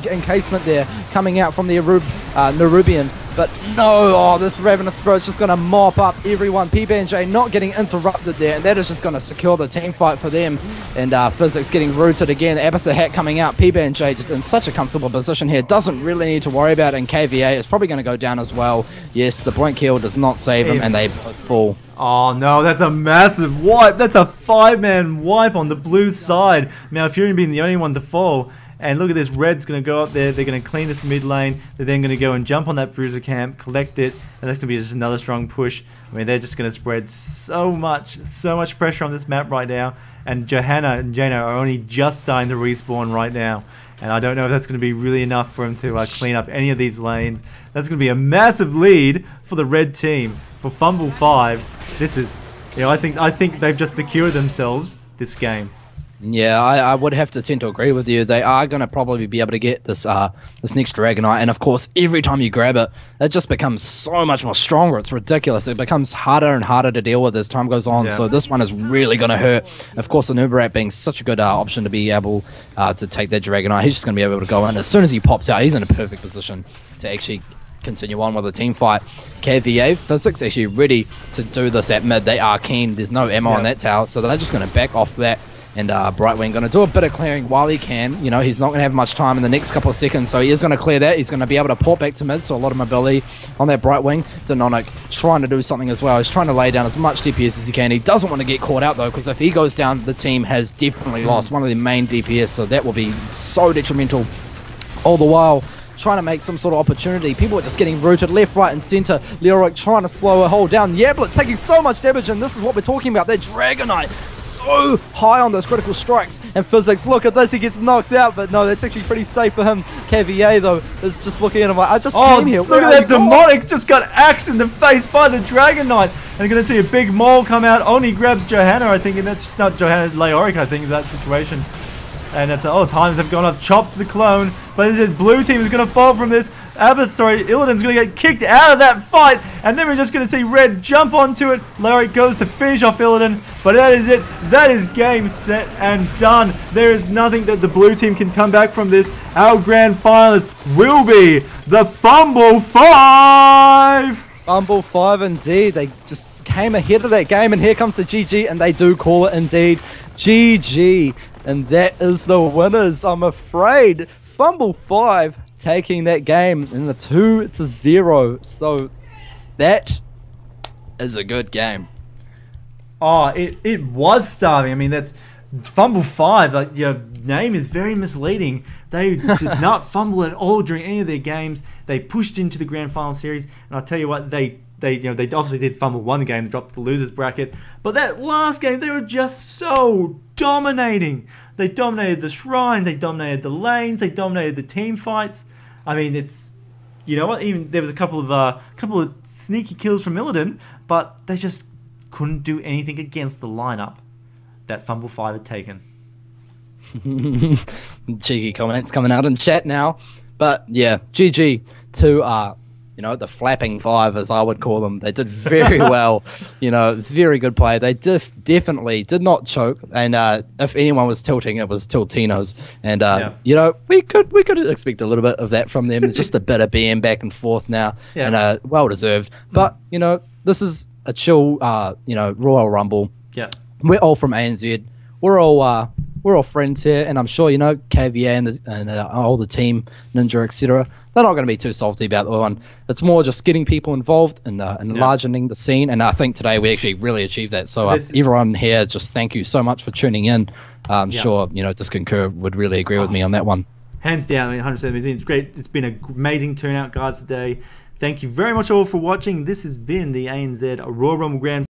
encasement there coming out from the Nerubian. But no, this Ravenous Spirit's just going to mop up everyone. PB&J not getting interrupted there, and that is just going to secure the team fight for them. And Physics getting rooted again. Abathur Hat coming out. PB&J just in such a comfortable position here. Doesn't really need to worry about it, and KVA is probably going to go down as well. Yes, the Blink Heal does not save him, and they both fall. Oh no, that's a massive wipe. That's a 5-man wipe on the blue side. Now, Furion being the only one to fall. And look at this, Red's going to go up there, they're going to clean this mid lane, they're then going to go and jump on that Bruiser camp, collect it, and that's going to be just another strong push. I mean, they're just going to spread so much pressure on this map right now, and Johanna and Jaina are only just starting to respawn right now. And I don't know if that's going to be really enough for him to clean up any of these lanes. That's going to be a massive lead for the Red team, for Fumble 5. This is, you know, I think they've just secured themselves this game. Yeah, I would have to tend to agree with you. They are going to probably be able to get this this next Dragonite, and of course, every time you grab it, it just becomes so much more stronger. It's ridiculous. It becomes harder and harder to deal with as time goes on, so this one is really going to hurt. Of course, the Nubarat being such a good option to be able to take that Dragonite, he's just going to be able to go in. As soon as he pops out, he's in a perfect position to actually continue on with the team fight. KVA, Physics actually ready to do this at mid. They are keen. There's no ammo on that tower, so they're just going to back off that. And Brightwing going to do a bit of clearing while he can. You know, he's not going to have much time in the next couple of seconds, so he is going to clear that. He's going to be able to port back to mid, so a lot of mobility on that Brightwing. Denonic trying to do something as well. He's trying to lay down as much DPS as he can. He doesn't want to get caught out, though, because if he goes down, the team has definitely lost one of their main DPS, so that will be so detrimental. All the while, trying to make some sort of opportunity. People are just getting rooted left, right, and center. Leoric trying to slow a hold down. Yablet taking so much damage, and this is what we're talking about. That Dragonite so high on those critical strikes. And Physics, look at this, he gets knocked out, but no, that's actually pretty safe for him. KVA, though, is just looking at him like, I just came here. Look at that Demonic just got axed in the face by the Dragonite. And you're going to see a big mole come out. Only grabs Johanna, I think, and that's not Johanna, Leoric, I think, in that situation. And it's, times have gone up, chopped the clone, but this blue team is going to fall from this. Illidan's going to get kicked out of that fight, and then we're just going to see Red jump onto it. Larry goes to finish off Illidan, but that is it. That is game, set, and done. There is nothing that the blue team can come back from this. Our grand finalists will be the Fumble 5! Fumble 5 indeed. They just came ahead of that game, and here comes the GG, and they do call it indeed. GG. And that is the winners, I'm afraid. Fumble 5 taking that game in the 2-0. So that is a good game. Oh, it was starving. I mean, that's Fumble 5. Like, your name is very misleading. They did not fumble at all during any of their games. They pushed into the grand final series, and I'll tell you what, they obviously did fumble one game, dropped the losers bracket, but that last game they were just so dominating. They dominated the shrine, they dominated the lanes, they dominated the team fights. I mean, it's, you know what? Even there was a couple of sneaky kills from Illidan, but they just couldn't do anything against the lineup that Fumble 5 had taken. Cheeky comments coming out in chat now, but yeah, GG to you know, the flapping 5, as I would call them. They did very well. You know, very good play. They definitely did not choke. And if anyone was tilting, it was Tiltinos. And you know, we could expect a little bit of that from them. Just a bit of BM back and forth now, and well deserved. But you know, this is a chill, you know, Royal Rumble. Yeah, we're all from ANZ. We're all friends here, and I'm sure, you know, KVA and all the team, Ninja, etc. They're not going to be too salty about the one. It's more just getting people involved and enlarging the scene. And I think today we actually really achieved that. So everyone here, just thank you so much for tuning in. I'm sure, you know, Disconcur would really agree with me on that one. Hands down, I mean, 100%. It's great. It's been an amazing turnout, guys, today. Thank you very much all for watching. This has been the ANZ Royal Rumble Grand